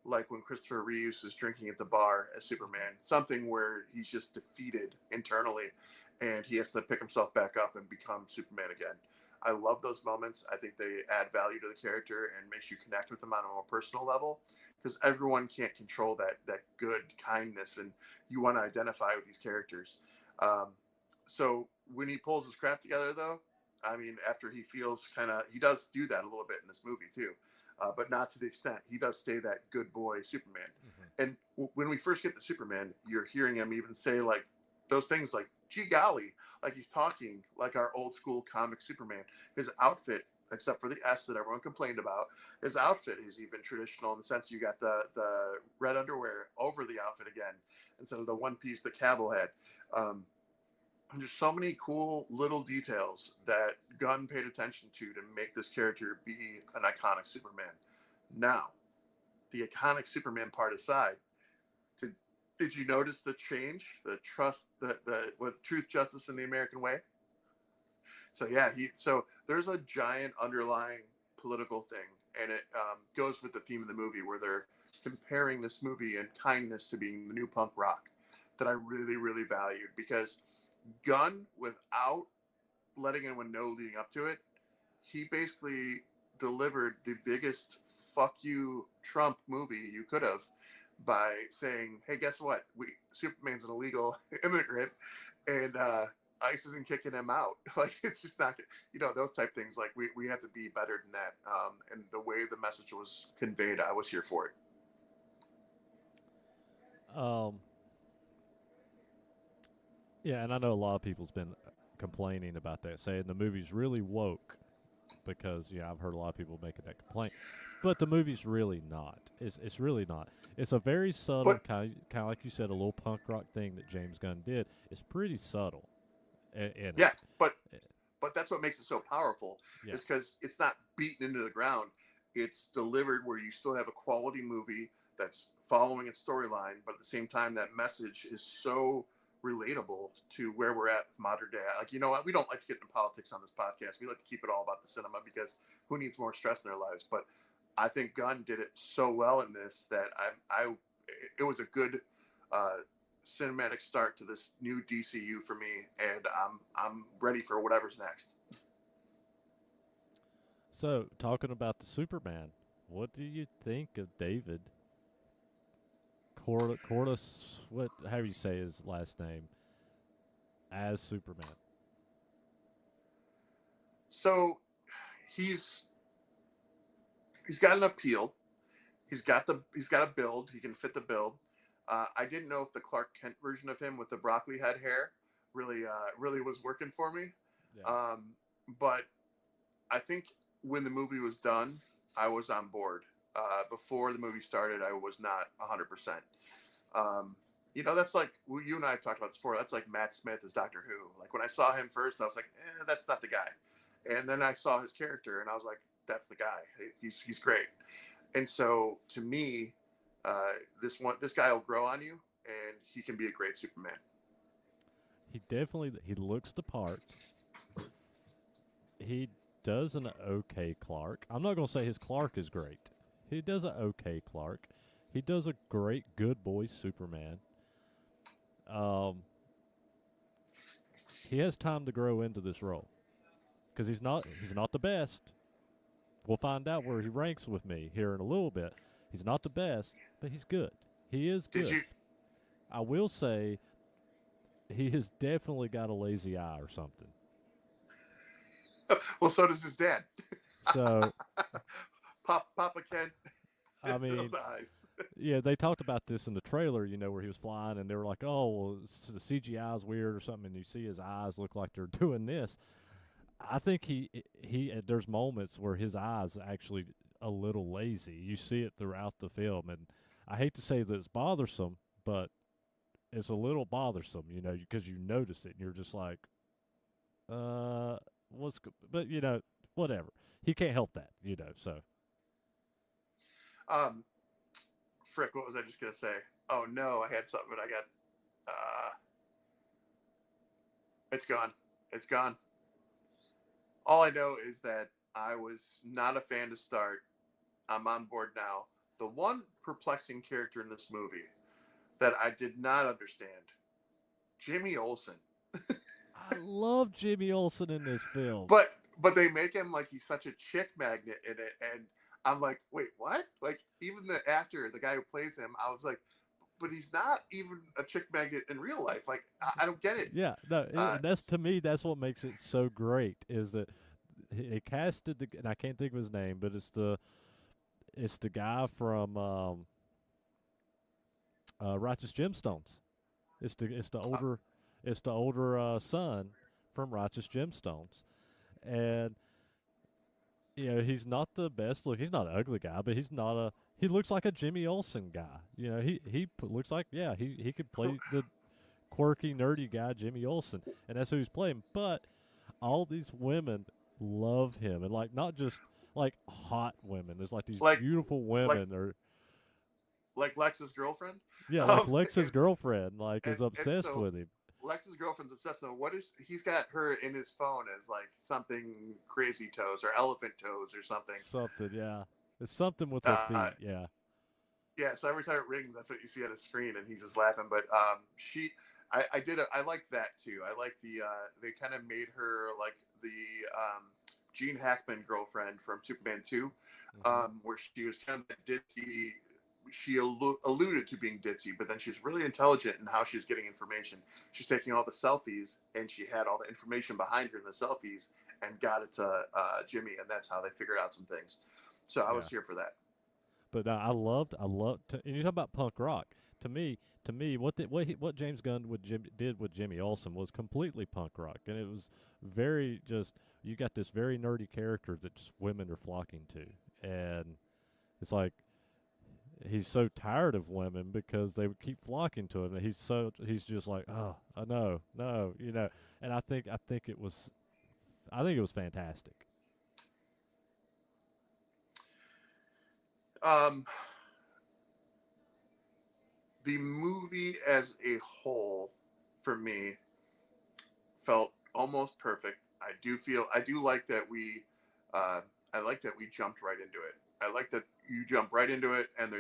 Speaker 2: like when Christopher Reeves is drinking at the bar as Superman, something where he's just defeated internally and he has to pick himself back up and become Superman again. I love those moments. I think they add value to the character and makes you connect with him on a more personal level, because everyone can't control that good kindness, and you want to identify with these characters. Um, so when he pulls his crap together, though, I mean, after he feels he does do that a little bit in this movie too, but not to the extent. He does stay that good boy Superman.
Speaker 1: Mm-hmm.
Speaker 2: And when we first get the Superman, you're hearing him even say like those things like "gee golly," like he's talking like our old school comic Superman. His outfit, except for the S that everyone complained about, his outfit is even traditional in the sense you got the red underwear over the outfit again instead of the one piece that Cavill had. And there's so many cool little details that Gunn paid attention to make this character be an iconic Superman. Now, the iconic Superman part aside, did, did you notice the change, the trust, the with truth, justice, and the American way? So yeah, so there's a giant underlying political thing, and it goes with the theme of the movie where they're comparing this movie and kindness to being the new punk rock that I really really valued, because Gunn, without letting anyone know leading up to it, he basically delivered the biggest fuck you Trump movie you could have by saying, "Hey, guess what? Superman's an illegal immigrant, and ICE isn't kicking him out." Like it's just not, those type things. Like we have to be better than that. And the way the message was conveyed, I was here for it.
Speaker 1: Um, yeah, and I know a lot of people's been complaining about that, saying the movie's really woke because I've heard a lot of people making that complaint, but the movie's really not. It's really not. It's a very subtle
Speaker 2: But
Speaker 1: kind of like you said, a little punk rock thing that James Gunn did. It's pretty subtle in
Speaker 2: yeah,
Speaker 1: it. Eh,
Speaker 2: but that's what makes it so powerful,
Speaker 1: Yeah,
Speaker 2: is because it's not beaten into the ground. It's delivered where you still have a quality movie that's following its storyline, but at the same time, that message is so relatable to where we're at modern day. Like, you know what? We don't like to get into politics on this podcast. We like to keep it all about the cinema, because who needs more stress in their lives? But I think Gunn did it so well in this that it was a good uh, cinematic start to this new DCU for me, and I'm ready for whatever's next.
Speaker 1: so, talking about the Superman, what do you think of David Cordes? What? How do you say his last name as Superman?
Speaker 2: So he's he's got an appeal. He's got a build. He can fit the build. I didn't know if the Clark Kent version of him with the broccoli head hair really was working for me.
Speaker 1: Yeah,
Speaker 2: Um, but I think when the movie was done, I was on board. Before the movie started, I was not 100%. That's like you and I have talked about this before. That's like Matt Smith as Doctor Who. Like when I saw him first, I was like, that's not the guy. And then I saw his character, and I was like, that's the guy. He's great. And so to me, this guy will grow on you, and he can be a great Superman.
Speaker 1: he looks the part. He does an okay Clark. I'm not gonna say his Clark is great. He does an okay Clark. He does a great good boy Superman. Um, he has time to grow into this role because he's not the best. We'll find out where he ranks with me here in a little bit. He's not the best, but he's good. He is
Speaker 2: Did
Speaker 1: good.
Speaker 2: you?
Speaker 1: I will say he has definitely got a lazy eye or something.
Speaker 2: Well, so does his dad.
Speaker 1: So,
Speaker 2: Papa Ken,
Speaker 1: I
Speaker 2: those
Speaker 1: mean,
Speaker 2: eyes.
Speaker 1: yeah, they talked about this in the trailer, where he was flying, and they were like, "Oh, well, the CGI is weird or something," and you see his eyes look like they're doing this. I think he there's moments where his eyes actually a little lazy. You see it throughout the film, and I hate to say that it's bothersome, but it's a little bothersome, because you notice it and you're just like, what's, but whatever. He can't help that, so
Speaker 2: Um, frick, what was I just gonna say? Oh no, I had something, but I got. It's gone. It's gone. All I know is that I was not a fan to start. I'm on board now. The one perplexing character in this movie that I did not understand, Jimmy Olsen.
Speaker 1: I love Jimmy Olsen in this film.
Speaker 2: But they make him like he's such a chick magnet in it, and I'm like, wait, what? Like even the actor, the guy who plays him, I was like, but he's not even a chick magnet in real life. Like I don't get it.
Speaker 1: Yeah, no,
Speaker 2: Uh,
Speaker 1: that's to me. That's what makes it so great. Is that it casted the, and I can't think of his name, but it's the guy from Righteous Gemstones.
Speaker 2: uh,
Speaker 1: It's the older son from Righteous Gemstones, and he's not the best look. He's not an ugly guy, but he's not a. He looks like a Jimmy Olsen guy. Looks like he could play the quirky nerdy guy Jimmy Olsen, and that's who he's playing. But all these women love him, and like not just like hot women. There's like these
Speaker 2: like
Speaker 1: beautiful
Speaker 2: like
Speaker 1: women, or
Speaker 2: like Lex's girlfriend.
Speaker 1: yeah, like
Speaker 2: Um,
Speaker 1: Lex's
Speaker 2: and,
Speaker 1: girlfriend, like is
Speaker 2: and
Speaker 1: obsessed
Speaker 2: so
Speaker 1: with him.
Speaker 2: Lex's girlfriend's obsessed. Now, what is he's got her in his phone as like something crazy toes or elephant toes or something.
Speaker 1: Something, yeah. It's something with her
Speaker 2: Uh,
Speaker 1: feet, yeah.
Speaker 2: yeah, so every time it rings, that's what you see on his screen, and he's just laughing. But I like that too. I like they kind of made her like the Gene Hackman girlfriend from Superman 2,
Speaker 1: Mm-hmm.
Speaker 2: where she was kind of ditzy. She alluded to being ditzy, but then she was really intelligent in how she was getting information. She's taking all the selfies, and she had all the information behind her in the selfies, and got it to Jimmy, and that's how they figured out some things. So I was
Speaker 1: Yeah.
Speaker 2: here for that.
Speaker 1: But I loved. And you talk about punk rock. To me, what James Gunn did with Jimmy Olsen was completely punk rock, and it was very just. You got this very nerdy character that just women are flocking to, and it's like he's so tired of women because they would keep flocking to him. And he's just like, oh, no, no, And I think it was fantastic.
Speaker 2: Um, the movie as a whole, for me, felt almost perfect. I do like that uh, I like that we jumped right into it. I like that you jump right into it, and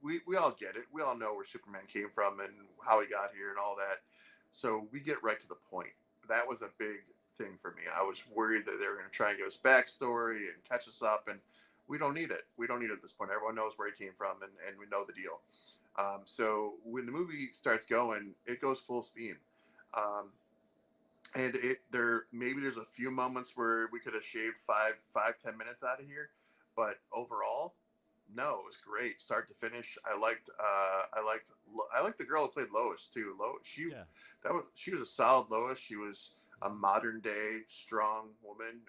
Speaker 2: we all get it. We all know where Superman came from and how he got here and all that. So we get right to the point. That was a big thing for me. I was worried that they were going to try and give us backstory and catch us up, and we don't need it. We don't need it at this point. Everyone knows where he came from, and we know the deal. So when the movie starts going, it goes full steam. Um, and there's a few moments where we could have shaved 10 minutes out of here, but overall, no, it was great, start to finish. I liked the girl who played Lois too.
Speaker 1: Yeah.
Speaker 2: She was a solid Lois. She was a modern day strong woman,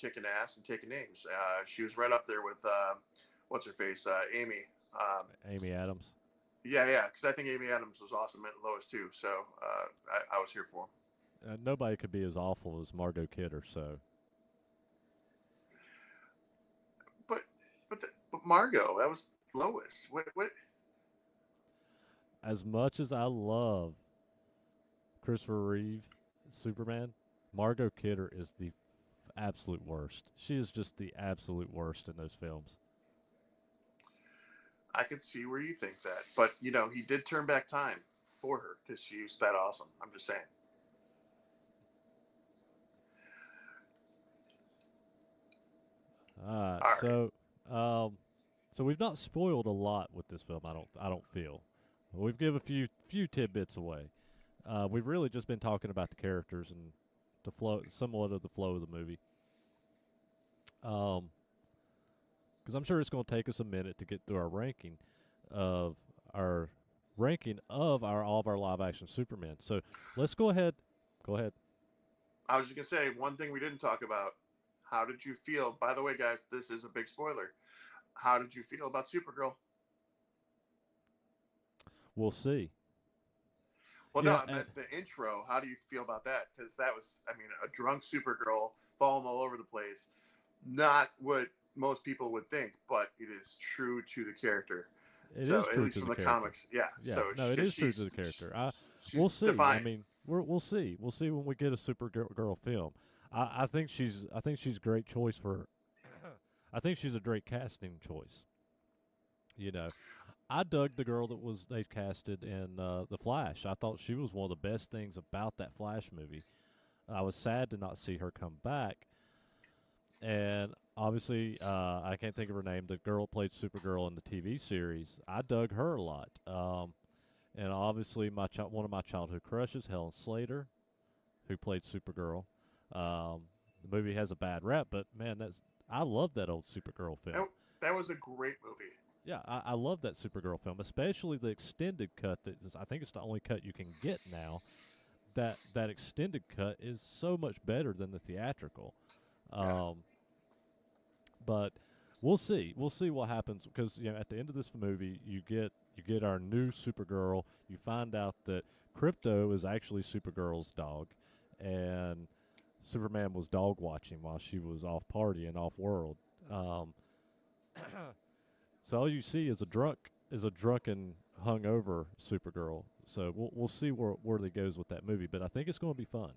Speaker 2: kicking ass and taking names. She was right up there with what's her face, Amy.
Speaker 1: Amy Adams.
Speaker 2: Yeah, because I think Amy Adams was awesome at Lois too. So I was here for him.
Speaker 1: Nobody could be as awful as Margot Kidder. So
Speaker 2: But but Margot, that was Lois. What?
Speaker 1: as much as I love Christopher Reeve, Superman, Margot Kidder is the absolute worst. She is just the absolute worst in those films.
Speaker 2: I could see where you think that, but he did turn back time for her because she was that awesome. I'm just saying.
Speaker 1: All right,
Speaker 2: All right.
Speaker 1: so we've not spoiled a lot with this film. I don't feel we've given a few tidbits away. We've really just been talking about the characters and the flow, somewhat of the flow of the movie. Because I'm sure it's going to take us a minute to get through of our ranking of our all of our live action Superman. So let's go ahead. Go ahead.
Speaker 2: I was just gonna say one thing we didn't talk about. How did you feel? By the way, guys, this is a big spoiler. How did you feel about Supergirl?
Speaker 1: We'll see.
Speaker 2: Well,
Speaker 1: You
Speaker 2: no,
Speaker 1: know,
Speaker 2: I meant the intro. How do you feel about that? Because that was, I mean, a drunk Supergirl falling all over the place. Not what most people would think, but it is true to the character.
Speaker 1: It
Speaker 2: So
Speaker 1: is
Speaker 2: at
Speaker 1: true
Speaker 2: least
Speaker 1: to
Speaker 2: from
Speaker 1: the
Speaker 2: the
Speaker 1: character.
Speaker 2: comics, yeah.
Speaker 1: Yeah,
Speaker 2: So
Speaker 1: no, it
Speaker 2: because
Speaker 1: is true to the character.
Speaker 2: she's
Speaker 1: We'll see. I
Speaker 2: defiant.
Speaker 1: mean, we'll see. We'll see when we get a Supergirl film. I think she's a great choice for. I think she's a great casting choice. You know, I dug the girl that was they casted in the Flash. I thought she was one of the best things about that Flash movie. I was sad to not see her come back, and obviously I can't think of her name. The girl who played Supergirl in the TV series. I dug her a lot. And obviously one of my childhood crushes, Helen Slater, who played Supergirl. The movie has a bad rap, but man, that's I love that old Supergirl film.
Speaker 2: That, that was a great movie.
Speaker 1: Yeah, I love that Supergirl film, especially the extended cut. I think it's the only cut you can get now. That extended cut is so much better than the theatrical.
Speaker 2: Yeah.
Speaker 1: Um, but we'll see. We'll see what happens because at the end of this movie, you get our new Supergirl. You find out that Crypto is actually Supergirl's dog, and Superman was dog watching while she was off partying off world. Um, so all you see is a drunken, hungover Supergirl. So we'll see where they goes with that movie. But I think it's going to be fun.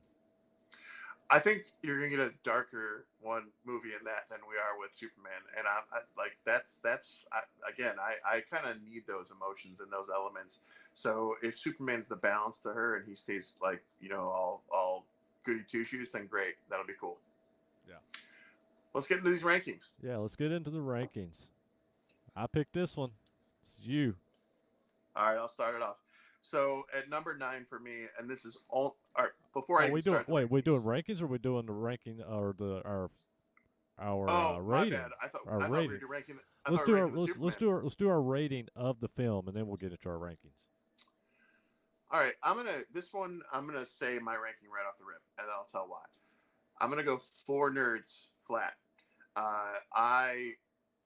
Speaker 2: I think you're gonna get a darker one movie in that than we are with Superman, and like again, I kind of need those emotions and those elements. So if Superman's the balance to her and he stays like all goody two shoes, then great, that'll be cool.
Speaker 1: Yeah.
Speaker 2: Let's get into these rankings.
Speaker 1: Yeah, let's get into the rankings. I picked this one. This is you.
Speaker 2: All right, I'll start it off. So at number 9 for me, and this is all right. Before I
Speaker 1: Oh,
Speaker 2: even
Speaker 1: we doing
Speaker 2: start the
Speaker 1: wait, we
Speaker 2: rankings,
Speaker 1: doing rankings or we doing the ranking or the our
Speaker 2: oh my
Speaker 1: rating?
Speaker 2: bad. I thought
Speaker 1: Our
Speaker 2: I thought we
Speaker 1: rating.
Speaker 2: were ranking. I
Speaker 1: Let's
Speaker 2: thought we
Speaker 1: do
Speaker 2: were
Speaker 1: our
Speaker 2: ranking the Superman.
Speaker 1: let's do our rating of the film and then we'll get into our rankings.
Speaker 2: All right, I'm gonna say my ranking right off the rip, and then I'll tell why. I'm gonna go 4 nerds flat. I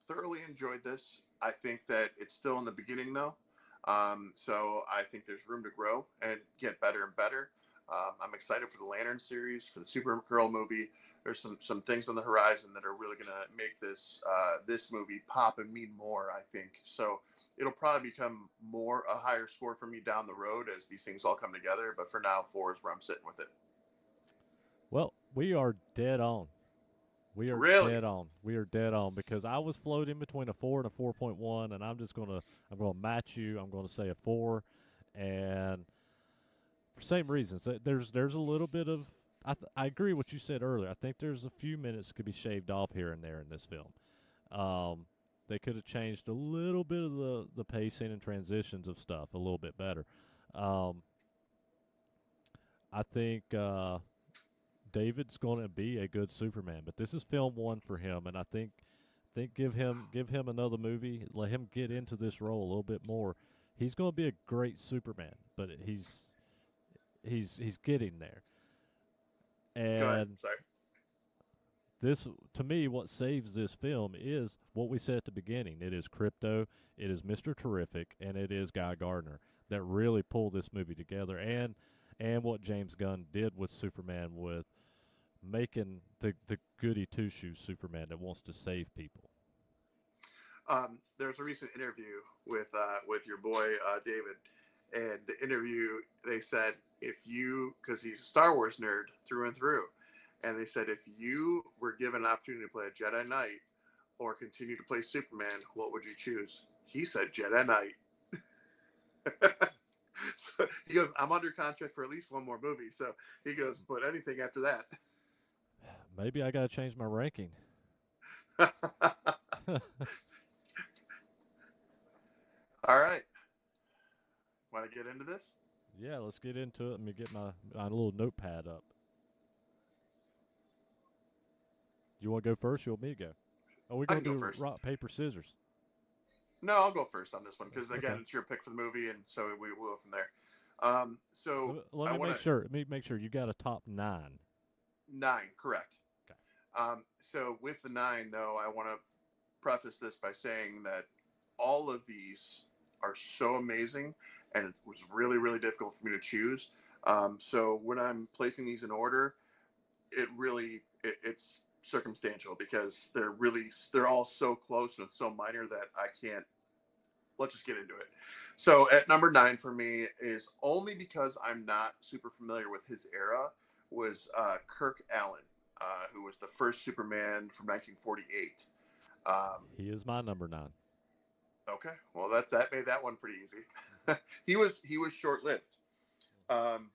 Speaker 2: thoroughly enjoyed this. I think that it's still in the beginning though, so I think there's room to grow and get better and better. I'm excited for the Lantern series, for the Supergirl movie. There's some things on the horizon that are really gonna make this movie pop and mean more. I think so. It'll probably become more a higher score for me down the road as these things all come together. But for now, 4 is where I'm sitting with it.
Speaker 1: Well, we are dead on. We are
Speaker 2: Really?
Speaker 1: dead on. We are dead on because I was floating between a 4 and a 4.1 and I'm gonna match you. I'm gonna say a 4 and for same reasons. There's a little bit of I agree with what you said earlier. I think there's a few minutes that could be shaved off here and there in this film. They could have changed a little bit of the pacing and transitions of stuff a little bit better. Um, I think David's going to be a good Superman, but this is film one for him, and I think give him another movie, let him get into this role a little bit more. He's going to be a great Superman, but he's getting there.
Speaker 2: Go ahead.
Speaker 1: And
Speaker 2: Sorry.
Speaker 1: this to me what saves this film is what we said at the beginning. It is Crypto, it is Mr. Terrific, and it is Guy Gardner that really pull this movie together and what James Gunn did with Superman with making the goody two shoes Superman that wants to save people.
Speaker 2: There was a recent interview with your boy David, and the interview they said if you because he's a Star Wars nerd through and through, and they said if you were given an opportunity to play a Jedi Knight or continue to play Superman, what would you choose? He said Jedi Knight. So he goes, I'm under contract for at least one more movie. So he goes, but anything after that.
Speaker 1: Maybe I got to change my ranking.
Speaker 2: All right. Want to get into this?
Speaker 1: Yeah, let's get into it. Let me get my little notepad up. You want to go first? You want me to go? Are we
Speaker 2: I
Speaker 1: going
Speaker 2: can
Speaker 1: to
Speaker 2: go
Speaker 1: do
Speaker 2: first.
Speaker 1: rock, paper, scissors?
Speaker 2: No, I'll go first on this one because again,
Speaker 1: Okay.
Speaker 2: it's your pick for the movie, and so we will go from there. So
Speaker 1: Let
Speaker 2: I
Speaker 1: me
Speaker 2: want
Speaker 1: make sure. Let me make sure you got a top 9.
Speaker 2: 9, correct.
Speaker 1: Okay.
Speaker 2: So with the 9, though, I want to preface this by saying that all of these are so amazing, and it was really, really difficult for me to choose. So when I'm placing these in order, it's circumstantial because they're all so close and so minor that I can't let's just get into it. So at number 9 for me is only because I'm not super familiar with his era was Kirk Allen, who was the first Superman from 1948.
Speaker 1: He is my number 9.
Speaker 2: Okay, well that made that one pretty easy. He was short lived. Um,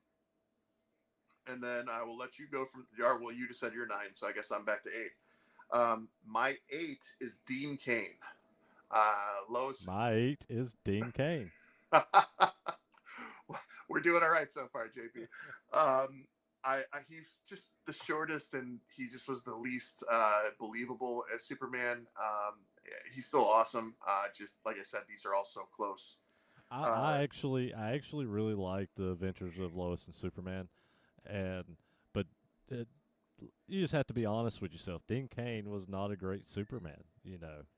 Speaker 2: and then I will let you go from your. Well, you just said you're 9, so I guess I'm back to 8. My 8 is Dean Cain. Lois.
Speaker 1: My 8 is Dean Cain.
Speaker 2: We're doing all right so far, JP. He's just the shortest, and he just was the least believable as Superman. He's still awesome. Just like I said, these are all so close.
Speaker 1: I actually really like the Adventures of Lois and Superman, but it, you just have to be honest with yourself. Dean Cain was not a great Superman.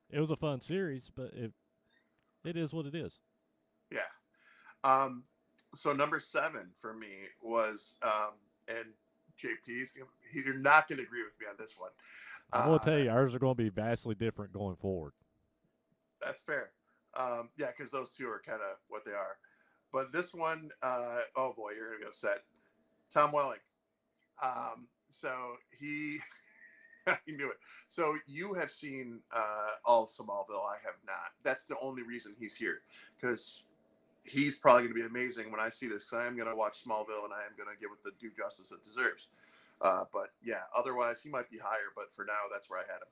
Speaker 1: It was a fun series, but it is what it is.
Speaker 2: Yeah. So number 7 for me was, and JP's, you're not going to agree with me on this one.
Speaker 1: I'm going to tell you, ours are going to be vastly different going forward.
Speaker 2: That's fair. Yeah, because those two are kind of what they are. But this one, oh boy, you're going to be upset. Tom Welling. So he, he knew it. So you have seen all of Smallville. I have not. That's the only reason he's here, because he's probably going to be amazing when I see this, because I am going to watch Smallville and I am going to give it the due justice it deserves. But yeah, otherwise he might be higher, but for now, that's where I had him.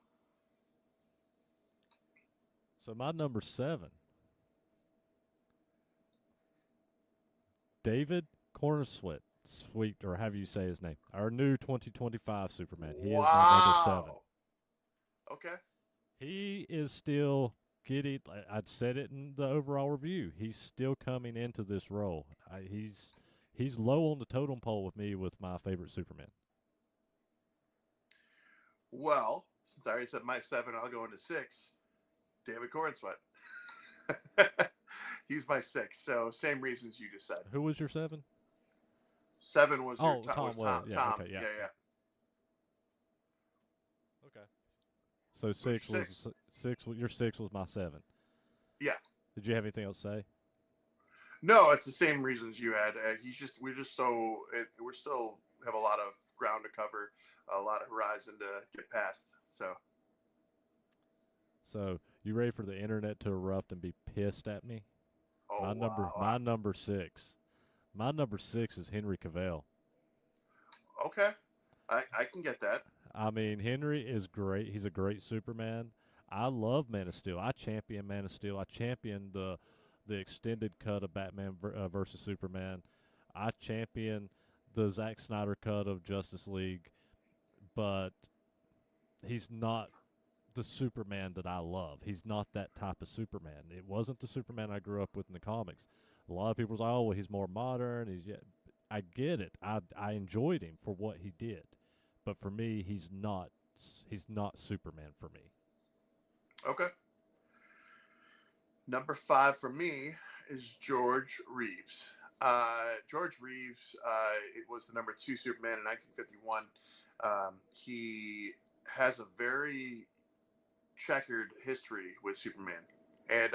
Speaker 1: So my number 7, David Cornsweet, or however you say his name, our new 2025 Superman. He is my number 7.
Speaker 2: Okay.
Speaker 1: He is still getting. I'd said it in the overall review. He's still coming into this role. He's low on the totem pole with me with my favorite Superman.
Speaker 2: Well, since I already said my 7, I'll go into 6. David Cornsweet. He's my 6. So same reasons you just said.
Speaker 1: Who was your 7?
Speaker 2: 7 was
Speaker 1: Tom.
Speaker 2: Tom.
Speaker 1: Yeah,
Speaker 2: Tom.
Speaker 1: okay, yeah. Okay. So six was 6. Your 6 was my 7.
Speaker 2: Yeah.
Speaker 1: Did you have anything else to say?
Speaker 2: No, it's the same reasons you had. We're still have a lot of ground to cover, a lot of horizon to get past.
Speaker 1: So you ready for the internet to erupt and be pissed at me?
Speaker 2: Oh,
Speaker 1: my number 6. My number 6 is Henry Cavill.
Speaker 2: Okay, I can get that.
Speaker 1: I mean, Henry is great. He's a great Superman. I love Man of Steel. I champion Man of Steel. I champion the extended cut of Batman versus Superman. I champion the Zack Snyder cut of Justice League, but he's not the Superman that I love. He's not that type of Superman. It wasn't the Superman I grew up with in the comics. A lot of people say, "Oh, well, he's more modern." I get it. I enjoyed him for what he did, but for me, he's not Superman for me.
Speaker 2: Okay. Number 5 for me is George Reeves. George Reeves, it was the number 2 Superman in 1951. He has a very checkered history with Superman, and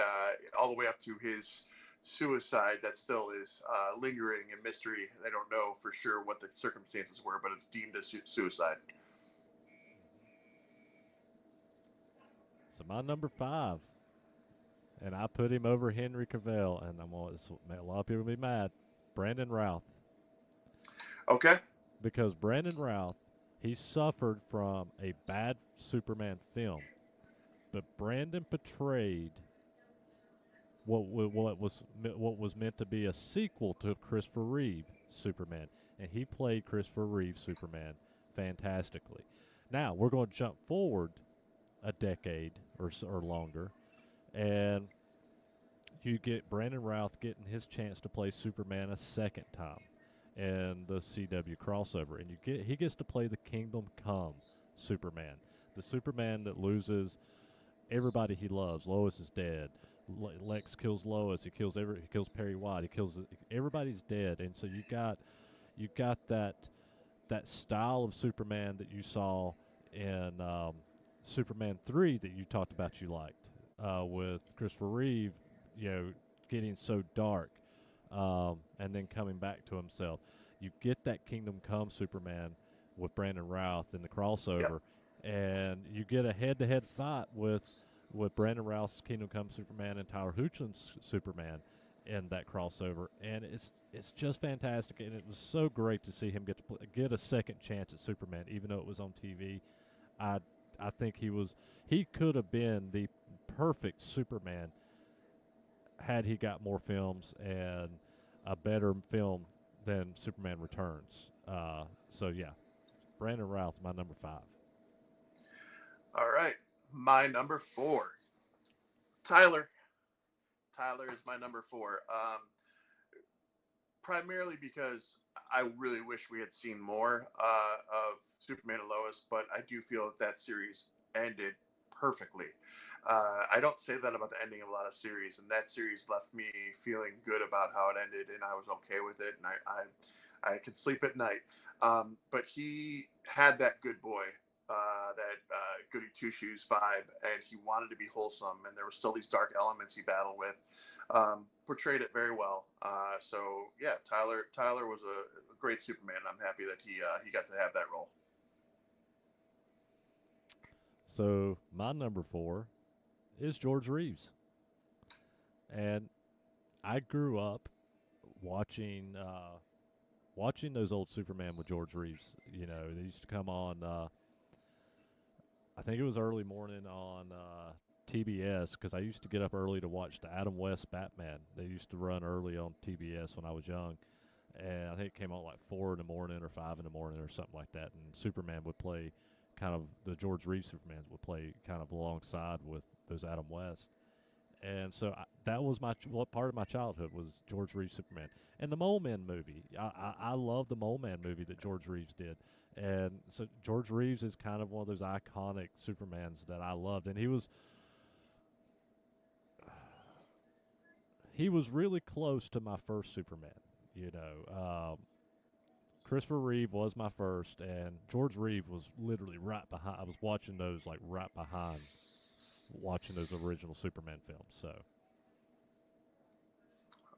Speaker 2: all the way up to his suicide that still is lingering in mystery. They don't know for sure what the circumstances were, but it's deemed as suicide.
Speaker 1: So my number 5, and I put him over Henry Cavill, and a lot of people will be mad. Brandon Routh.
Speaker 2: Okay.
Speaker 1: Because Brandon Routh, he suffered from a bad Superman film, but Brandon portrayed what was meant to be a sequel to Christopher Reeve Superman, and he played Christopher Reeve Superman fantastically. Now we're going to jump forward a decade or longer, and you get Brandon Routh getting his chance to play Superman a second time in the CW crossover, and he gets to play the Kingdom Come Superman, the Superman that loses everybody he loves. Lois is dead. Lex kills Lois. He kills Perry White. Everybody's dead, and so you got that style of Superman that you saw in Superman 3 that you talked about you liked with Christopher Reeve getting so dark, and then coming back to himself. You get that Kingdom Come Superman with Brandon Routh in the
Speaker 2: Yep.
Speaker 1: crossover, and you get a head-to-head fight with Brandon Routh's Kingdom Come Superman and Tyler Hoechlin's Superman in that crossover, and it's just fantastic, and it was so great to see him get a second chance at Superman, even though it was on TV. I I think he could have been the perfect Superman had he got more films and a better film than Superman Returns. So yeah, Brandon Routh, my number 5.
Speaker 2: All right. My number 4, Tyler. Tyler is my number 4. Primarily because I really wish we had seen more of Superman and Lois, but I do feel that series ended perfectly. I don't say that about the ending of a lot of series, and that series left me feeling good about how it ended, and I was okay with it, and I could sleep at night. But he had that good boy, that goody two shoes vibe, and he wanted to be wholesome, and there were still these dark elements he battled with. Portrayed it very well. So yeah, Tyler was a great Superman. I'm happy that he got to have that role.
Speaker 1: So my number 4 is George Reeves, and I grew up watching watching those old Superman with George Reeves. They used to come on. I think it was early morning on TBS because I used to get up early to watch the Adam West Batman. They used to run early on TBS when I was young, and I think it came on like 4 in the morning or 5 in the morning or something like that. And Superman would play kind of the George Reeves Supermans would play kind of alongside with those Adam West. And so that was what part of my childhood was George Reeves Superman and the Mole Man movie. I love the Mole Man movie that George Reeves did, and so George Reeves is kind of one of those iconic Supermans that I loved, and he was really close to my first Superman. Christopher Reeve was my first, and George Reeve was literally right behind. I was watching those like right behind watching those original Superman films. So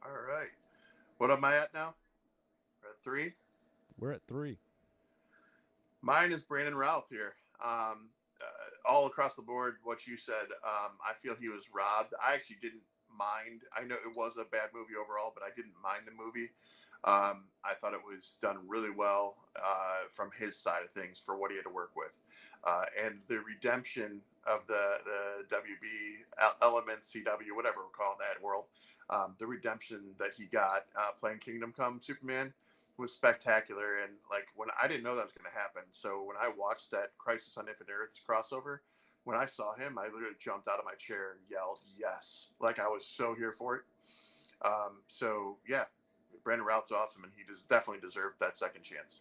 Speaker 2: All right. What am I at now? We're at 3.
Speaker 1: we're at 3.
Speaker 2: Mine is Brandon Routh here. All across the board, what you said. I feel he was robbed. I actually didn't mind. I know it was a bad movie overall, but I didn't mind the movie. I thought it was done really well from his side of things for what he had to work with, and the redemption of the WB element, CW, whatever we're calling that world. The redemption that he got playing Kingdom Come Superman was spectacular, and like when I didn't know that was going to happen. So when I watched that Crisis on Infinite Earths crossover, when I saw him, I literally jumped out of my chair and yelled yes, like I was so here for it. So yeah, Brandon Routh's awesome, and he definitely deserved that second chance.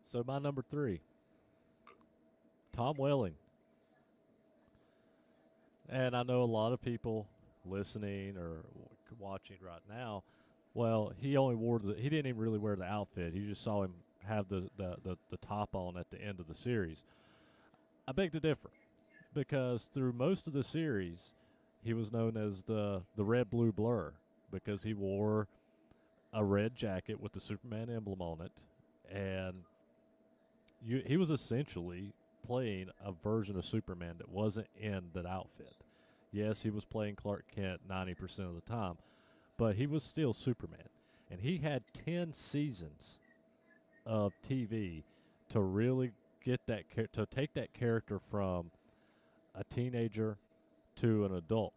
Speaker 1: So my number 3, Tom Welling. And I know a lot of people listening or watching right now. Well, he didn't even really wear the outfit. You just saw him have the top on at the end of the series. I beg to differ because through most of the series, he was known as the Red Blue Blur because he wore a red jacket with the Superman emblem on it, and he was essentially playing a version of Superman that wasn't in that outfit. Yes, he was playing Clark Kent 90% of the time, but he was still Superman. And he had 10 seasons of TV to really to take that character from a teenager to an adult.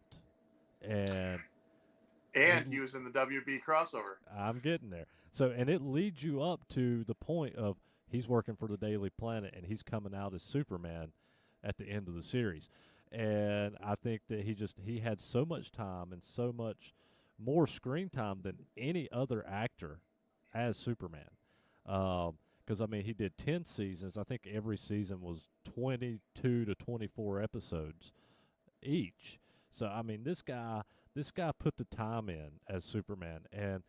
Speaker 1: And it,
Speaker 2: And he was in the WB crossover.
Speaker 1: I'm getting there. So, and it leads you up to the point of he's working for the Daily Planet and he's coming out as Superman at the end of the series. And I think that he had so much time and so much more screen time than any other actor as Superman. Because I mean, he did 10 seasons. I think every season was 22 to 24 episodes each. So I mean, this guy put the time in as Superman, and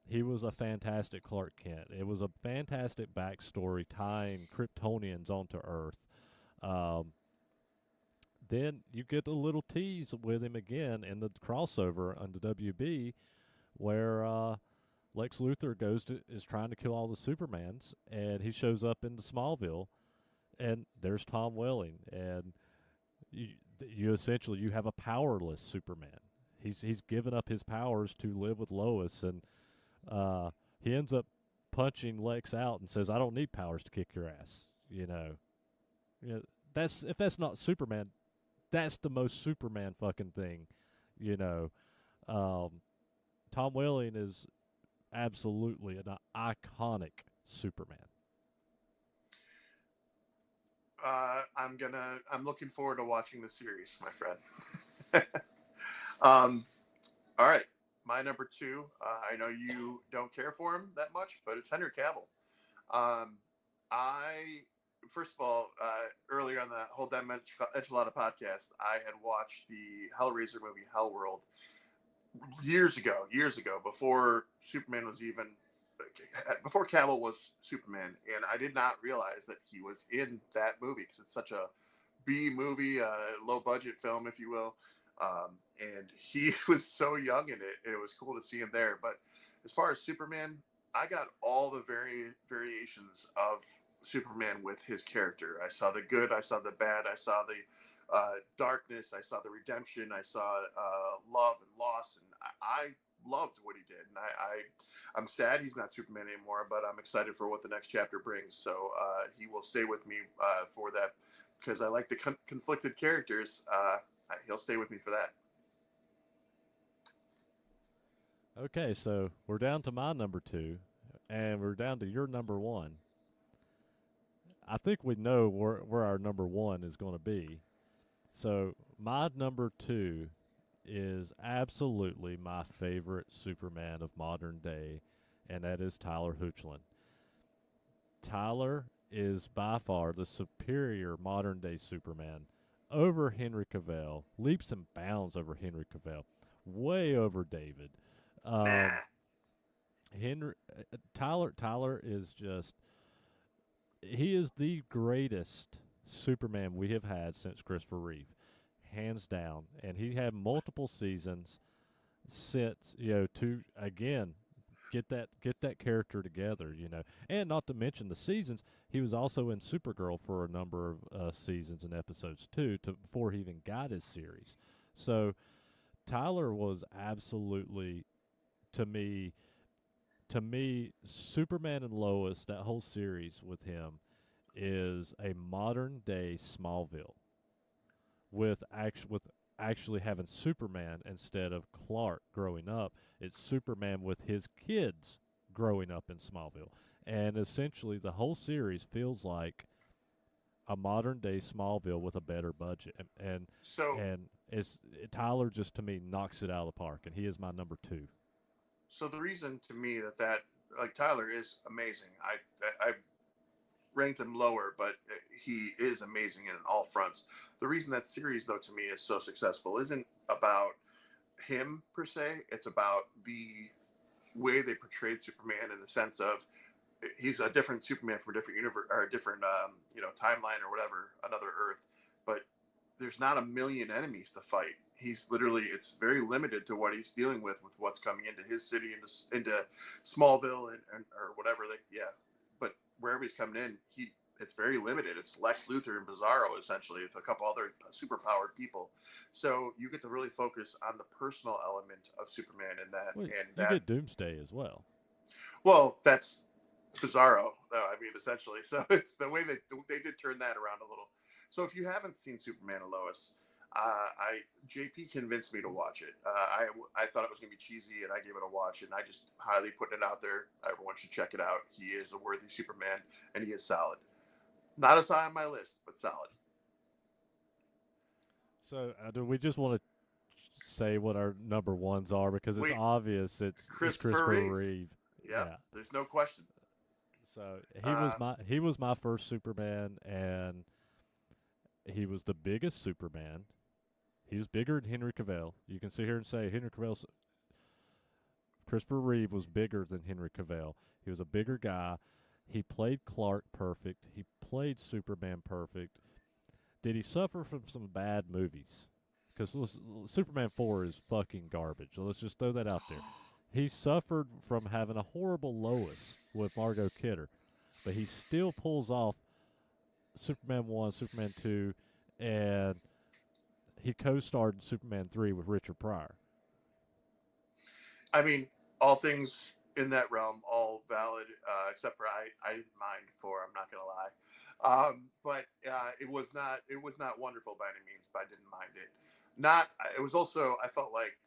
Speaker 1: he was a fantastic Clark Kent. It was a fantastic backstory tying Kryptonians onto Earth. Um, then you get a little tease with him again in the crossover on the WB where Lex Luthor is trying to kill all the Supermans, and he shows up into Smallville, and there's Tom Welling, and you, you essentially you have a powerless Superman. He's given up his powers to live with Lois, and he ends up punching Lex out and says, "I don't need powers to kick your ass." You know, that's if that's not Superman, that's the most Superman fucking thing. You know, um, Tom Welling is absolutely an iconic Superman.
Speaker 2: I'm looking forward to watching the series, my friend. um, all right, my number two. I know you don't care for him that much, but it's Henry Cavill. Um, I First of all, earlier on the whole Damn Enchilada podcast, I had watched the Hellraiser movie Hellworld years ago, before Superman was even before Cavill was Superman, and I did not realize that he was in that movie because it's such a B movie, low budget film, if you will. And he was so young in it, and it was cool to see him there. But as far as Superman, I got all the variations of Superman with his character. I saw the good, I saw the bad, I saw the darkness, I saw the redemption, I saw love and loss, and I loved what he did. And I'm sad he's not Superman anymore, but I'm excited for what the next chapter brings. So he will stay with me for that because I like the conflicted characters. He'll stay with me for that.
Speaker 1: Okay, so we're down to my number two, and we're down to your number one. I think we know where our number one is going to be. So my number two is absolutely my favorite Superman of modern day, and that is Tyler Hoechlin. Tyler is by far the superior modern day Superman over Henry Cavill, leaps and bounds over Henry Cavill, way over David. Um,
Speaker 2: Nah.
Speaker 1: Tyler is just he is the greatest Superman we have had since Christopher Reeve, hands down. And he had multiple seasons since to again get that character together, and not to mention the seasons. He was also in Supergirl for a number of seasons and episodes too, before he even got his series. So Tyler was absolutely to me Superman and Lois, that whole series with him is a modern day Smallville with actually having Superman instead of Clark growing up. It's Superman with his kids growing up in Smallville. And essentially the whole series feels like a modern day Smallville with a better budget.
Speaker 2: So
Speaker 1: And it's Tyler just to me knocks it out of the park, and he is my number two.
Speaker 2: so the reason to me that like Tyler is amazing. I ranked him lower, but he is amazing in all fronts. The reason that series, though, to me is so successful isn't about him per se. It's about the way they portrayed Superman in the sense of he's a different Superman from a different universe or a different timeline or whatever, another Earth. But there's not a million enemies to fight. He's literally it's very limited to what he's dealing with what's coming into his city, into Smallville and or whatever. But wherever he's coming in, it's very limited. It's Lex Luthor and Bizarro essentially with a couple other superpowered people. So you get to really focus on the personal element of Superman in that,
Speaker 1: Well,
Speaker 2: and
Speaker 1: you
Speaker 2: that
Speaker 1: get Doomsday as well.
Speaker 2: well, that's Bizarro, though. I mean, essentially. So it's the way that they did turn that around a little. So if you haven't seen Superman and Lois, I JP convinced me to watch it. I thought it was gonna be cheesy, and I gave it a watch, and I just highly putting it out there. Everyone should check it out. He is a worthy Superman, and he is solid. Not as high on my list, but solid.
Speaker 1: So do we just want to say what our number ones are because it's
Speaker 2: Wait,
Speaker 1: obvious it's
Speaker 2: Christopher
Speaker 1: Christopher
Speaker 2: Reeve.
Speaker 1: Reeve.
Speaker 2: Yeah,
Speaker 1: Yeah.
Speaker 2: there's no question.
Speaker 1: So
Speaker 2: Uh,
Speaker 1: he was my first Superman, and he was the biggest Superman. He was bigger than Henry Cavill. You can sit here and say Christopher Reeve was bigger than Henry Cavill. He was a bigger guy. He played Clark perfect. He played Superman perfect. Did he suffer from some bad movies? Because Superman 4 is fucking garbage. So let's just throw that out there. He suffered from having a horrible Lois with Margot Kidder, but he still pulls off Superman 1, Superman 2, and he co-starred in Superman 3 with Richard Pryor.
Speaker 2: I mean, all things in that realm, all valid, except for I didn't mind 4. I'm not gonna lie, but it was not wonderful by any means. But I didn't mind it. Not. It was also, I felt like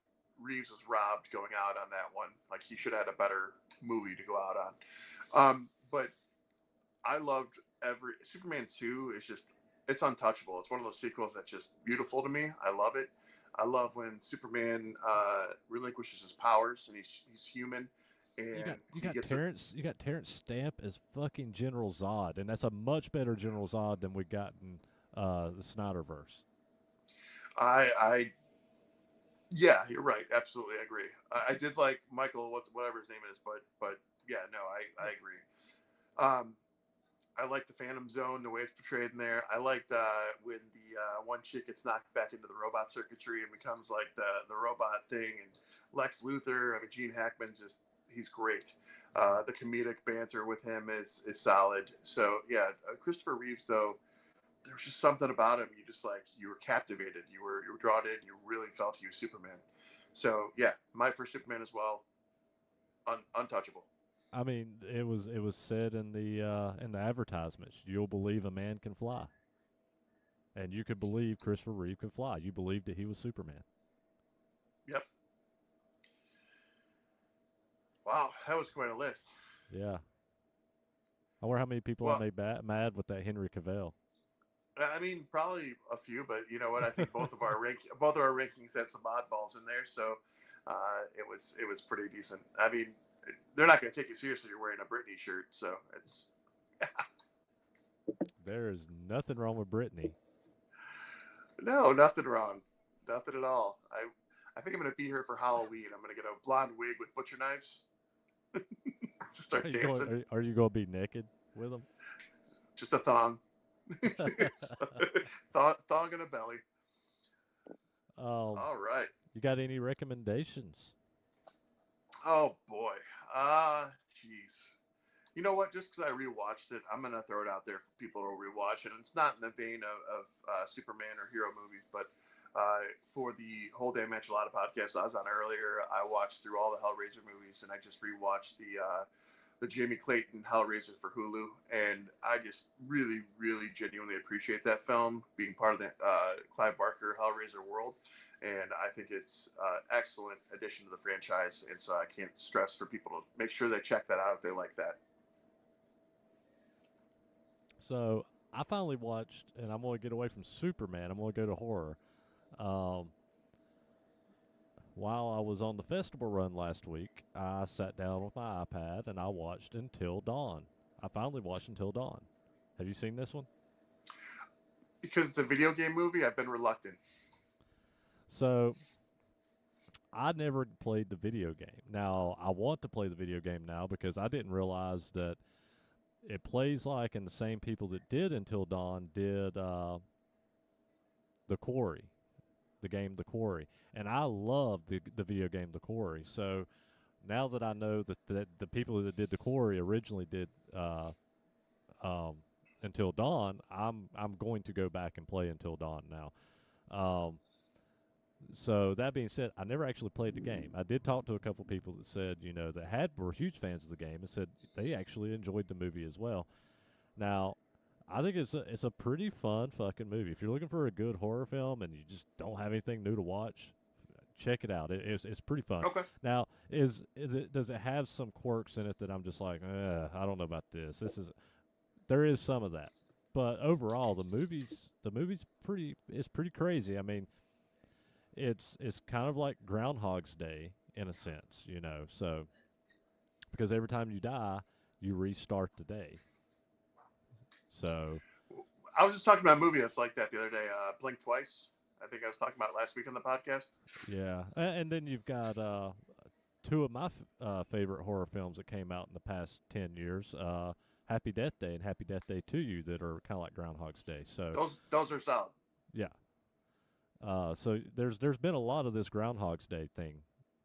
Speaker 2: Reeves was robbed going out on that one. Like he should have had a better movie to go out on. But I loved every Superman 2 is just, it's untouchable. It's one of those sequels that's just beautiful to me. I love it. I love when Superman relinquishes his powers and he's human, and
Speaker 1: You
Speaker 2: he
Speaker 1: got
Speaker 2: gets
Speaker 1: Terrence Stamp as fucking General Zod, and that's a much better General Zod than we got in the Snyderverse.
Speaker 2: I yeah, you're right. Absolutely, I agree. I did like Michael, whatever his name is, but yeah, no, I agree. Um, I like the Phantom Zone, the way it's portrayed in there. I liked when the one chick gets knocked back into the robot circuitry and becomes like the robot thing. And Lex Luthor, I mean, Gene Hackman, just he's great. The comedic banter with him is solid. So yeah, Christopher Reeves though, there was just something about him. You were captivated. You were drawn in. You really felt he was Superman. So yeah, my first Superman as well, untouchable.
Speaker 1: I mean, it was said in the advertisements, you'll believe a man can fly, and you could believe Christopher Reeve could fly. You believed that he was Superman.
Speaker 2: Yep. Wow, that was quite a list.
Speaker 1: Yeah. I wonder how many people I
Speaker 2: Well,
Speaker 1: made mad with that Henry Cavill.
Speaker 2: I mean, probably a few, but you know what? I think both of our rankings had some oddballs in there, so it was pretty decent. I mean, they're not going to take you seriously. You're wearing a Britney shirt, so it's
Speaker 1: There is nothing wrong with Brittany.
Speaker 2: no, nothing wrong, nothing at all. I think I'm going to be here for Halloween. I'm going to get a blonde wig with butcher knives, just
Speaker 1: Are
Speaker 2: start
Speaker 1: you going?
Speaker 2: dancing,
Speaker 1: Are you going to be naked with them?
Speaker 2: just a thong, thong and a belly.
Speaker 1: um,
Speaker 2: All right.
Speaker 1: you got any recommendations?
Speaker 2: Oh boy. Jeez. You know what? Just because I rewatched it, I'm gonna throw it out there for people to rewatch it. And it's not in the vein of Superman or hero movies, but for the whole damn enchilada podcast I was on earlier, I watched through all the Hellraiser movies, and I just rewatched the Jamie Clayton Hellraiser for Hulu, and I just really, really genuinely appreciate that film being part of the Clive Barker Hellraiser world. And I think it's excellent addition to the franchise, and so I can't stress for people to make sure they check that out if they like that.
Speaker 1: So I finally watched, and I'm going to get away from Superman. I'm going to go to horror. Um, while I was on the festival run last week, I sat down with my iPad and I watched Until Dawn. I finally watched Until Dawn. Have you seen this one?
Speaker 2: Because it's a video game movie, I've been reluctant.
Speaker 1: So I never played the video game. Now I want to play the video game now because I didn't realize that it plays like, and the same people that did Until Dawn did The Quarry, the game The Quarry, and I love the video game The Quarry. So now that I know that the people that did The Quarry originally did um, Until Dawn, I'm going to go back and play Until Dawn now. Um, so that being said, I never actually played the game. I did talk to a couple people that said, that were huge fans of the game and said they actually enjoyed the movie as well. Now, I think it's a pretty fun fucking movie. If you're looking for a good horror film and you just don't have anything new to watch, check it out. It's pretty fun.
Speaker 2: Okay.
Speaker 1: Now, does it have some quirks in it that I'm just like, I don't know about this. There is some of that, but overall the movie's pretty crazy. I mean, it's kind of like Groundhog's Day in a sense, So because every time you die, you restart the day. So
Speaker 2: I was just talking about a movie that's like that the other day, Blink Twice. I think I was talking about it last week on the podcast.
Speaker 1: yeah, and then you've got two of my favorite horror films that came out in the past 10 years. Happy Death Day and Happy Death Day to You that are kind of like Groundhog's Day. So
Speaker 2: Those are solid.
Speaker 1: yeah, so there's been a lot of this Groundhog's Day thing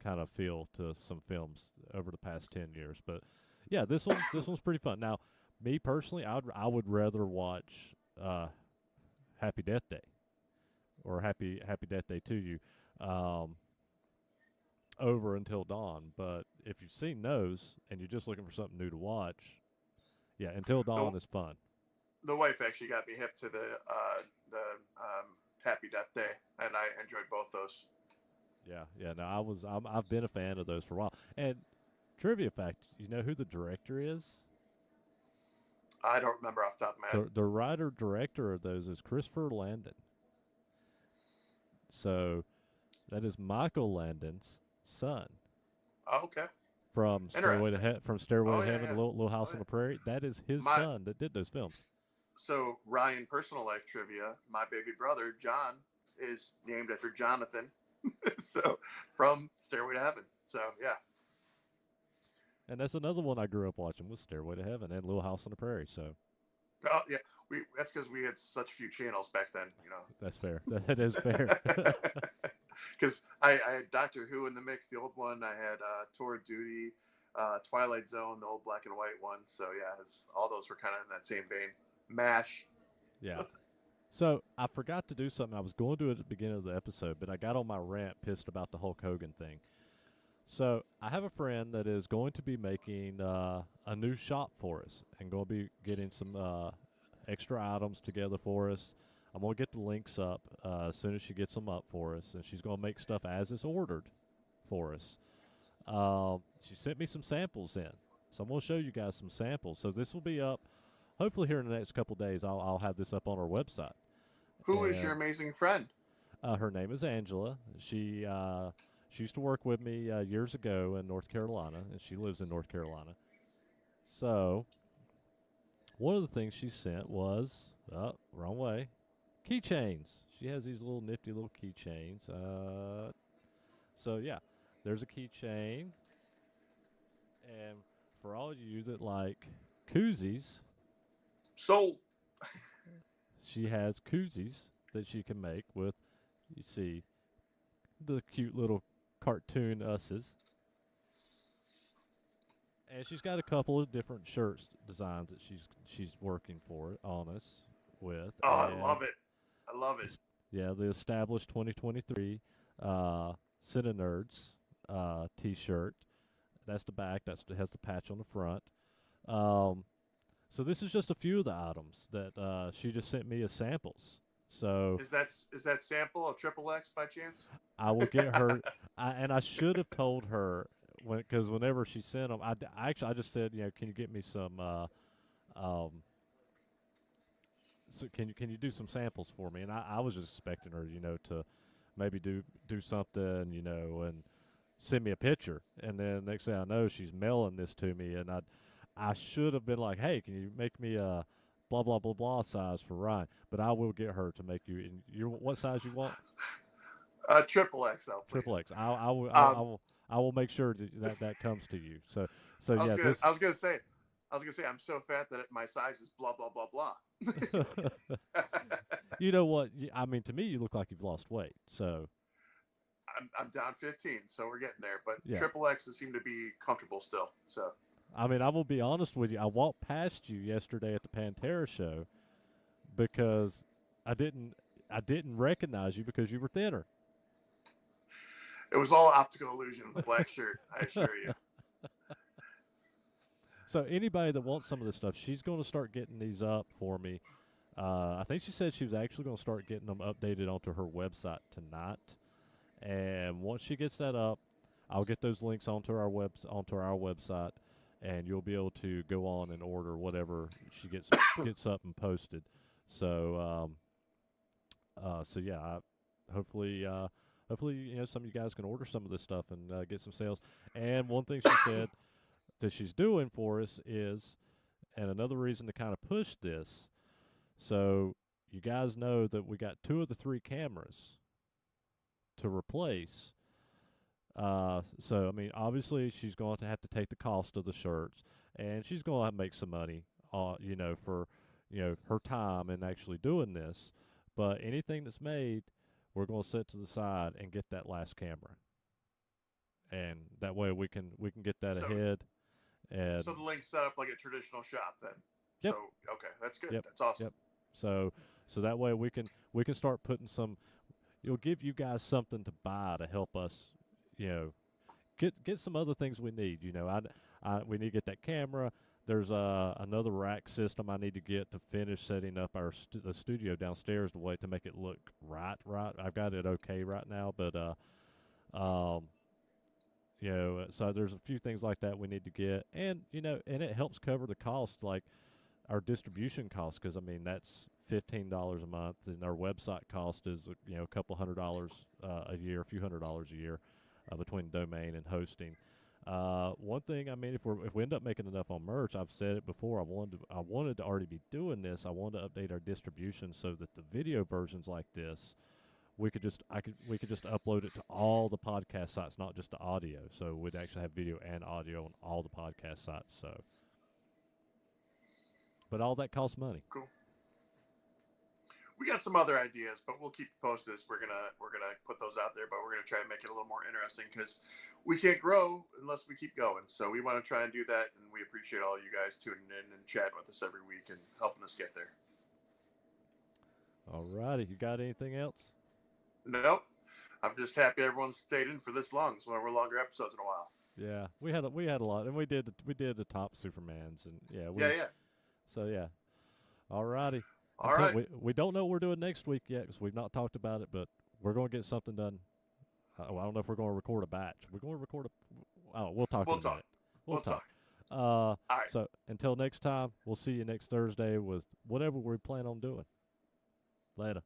Speaker 1: kind of feel to some films over the past 10 years, but yeah, this one's pretty fun. Now, me personally, I would rather watch Happy Death Day or Happy Death Day to You um, over Until Dawn. But if you've seen those and you're just looking for something new to watch, yeah, Until Dawn is fun.
Speaker 2: The wife actually got me hip to the Happy Death Day, and I enjoyed both those.
Speaker 1: Yeah. No, I've been a fan of those for a while. And trivia fact, you know who the director is?
Speaker 2: I don't remember off the top of my head.
Speaker 1: The writer director of those is Christopher Landon. So that is Michael Landon's son.
Speaker 2: Oh, okay.
Speaker 1: From Stairway to Heaven,
Speaker 2: Yeah.
Speaker 1: Little House on the Prairie. That is his son that did those films.
Speaker 2: So Ryan, personal life trivia: my baby brother John is named after Jonathan. So from Stairway to Heaven. So yeah.
Speaker 1: And that's another one I grew up watching was Stairway to Heaven and Little House on the Prairie. So.
Speaker 2: Oh yeah, that's because we had such few channels back then.
Speaker 1: That's fair. That is fair.
Speaker 2: Because I had Doctor Who in the mix, the old one. I had Tour of Duty, Twilight Zone, the old black and white ones. So yeah, all those were kind of in that same vein. MASH.
Speaker 1: Yeah. So I forgot to do something I was going to do at the beginning of the episode, but I got on my rant pissed about the Hulk Hogan thing. So I have a friend that is going to be making a new shop for us and going to be getting some extra items together for us. I'm going to get the links up as soon as she gets them up for us, and she's going to make stuff as it's ordered for us. She sent me some samples in, so I'm going to show you guys some samples. So this will be up hopefully here in the next couple of days. I'll have this up on our website.
Speaker 2: Who is your amazing friend?
Speaker 1: Her name is Angela. She used to work with me years ago in North Carolina, and she lives in North Carolina. So one of the things she sent was, wrong way, keychains. She has these little nifty little keychains. So yeah, there's a keychain. And for all you that like koozies,
Speaker 2: sold.
Speaker 1: She has koozies that she can make with, you see, the cute little cartoon us's. And she's got a couple of different shirts designs that she's working on us with.
Speaker 2: Oh, I love it. I love it.
Speaker 1: Yeah, the established 2023 CineNerds T-shirt. That's the back. It has the patch on the front. So this is just a few of the items that she just sent me as samples. So
Speaker 2: is that sample a triple X by chance?
Speaker 1: I will get her, and I should have told her because whenever she sent them, I just said, can you get me some, so can you do some samples for me? And I was just expecting her, to maybe do something, and send me a picture, and then next thing I know, she's mailing this to me, and I should have been like, hey, can you make me a blah blah blah blah size for Ryan? But I will get her to make you. What size you want?
Speaker 2: Triple XL, please.
Speaker 1: Triple X. I will make sure that comes to you. So yeah.
Speaker 2: I was gonna say I'm so fat that my size is blah blah blah blah.
Speaker 1: You know what? I mean, to me, you look like you've lost weight. So
Speaker 2: I'm down 15, so we're getting there. But
Speaker 1: yeah.
Speaker 2: Triple X's seem to be comfortable still. So
Speaker 1: I mean, I will be honest with you. I walked past you yesterday at the Pantera show because I didn't recognize you because you were thinner.
Speaker 2: It was all optical illusion with the black shirt, I assure you.
Speaker 1: So anybody that wants some of this stuff, she's going to start getting these up for me. I think she said she was actually going to start getting them updated onto her website tonight. And once she gets that up, I'll get those links onto our website, and you'll be able to go on and order whatever she gets up and posted. So so yeah, hopefully some of you guys can order some of this stuff and get some sales. And one thing she said that she's doing for us is, and another reason to kind of push this, so you guys know that we got 2 of the 3 cameras to replace. So I mean, obviously she's going to have to take the cost of the shirts, and she's going to have to make some money for her time and actually doing this. But anything that's made, we're going to set to the side and get that last camera, and that way we can get that
Speaker 2: So,
Speaker 1: ahead. And
Speaker 2: so the link's set up like a traditional shop then.
Speaker 1: yep,
Speaker 2: So okay, that's good.
Speaker 1: yep,
Speaker 2: That's awesome.
Speaker 1: yep. So that way we can start putting some. It'll give you guys something to buy to help us, get some other things we need. We need to get that camera. There's another rack system I need to get to finish setting up the studio downstairs the way to make it look right. I've got it okay right now, but um, so there's a few things like that we need to get, and and it helps cover the cost, like our distribution cost, because I mean that's $15 a month, and our website cost is a couple $100 a year, a few $100 a year between domain and hosting. One thing, I mean, if we end up making enough on merch, I've said it before. I wanted to already be doing this. I wanted to update our distribution so that the video versions like this, we could just upload it to all the podcast sites, not just the audio. So we'd actually have video and audio on all the podcast sites. So, but all that costs money.
Speaker 2: Cool. We got some other ideas, but we'll keep you posted. We're gonna put those out there, but we're gonna try to make it a little more interesting because we can't grow unless we keep going. So we want to try and do that, and we appreciate all you guys tuning in and chatting with us every week and helping us get there.
Speaker 1: All righty, you got anything else?
Speaker 2: Nope. I'm just happy everyone stayed in for this long. It's one of our longer episodes in a while.
Speaker 1: Yeah, we had a lot, and we did the top Supermans, and yeah. So yeah, all righty.
Speaker 2: All right.
Speaker 1: We don't know what we're doing next week yet because we've not talked about it, but we're going to get something done. I don't know if we're going to record a batch. We're going to record we'll talk about it. We'll talk.
Speaker 2: All right.
Speaker 1: So until next time, we'll see you next Thursday with whatever we plan on doing. Later.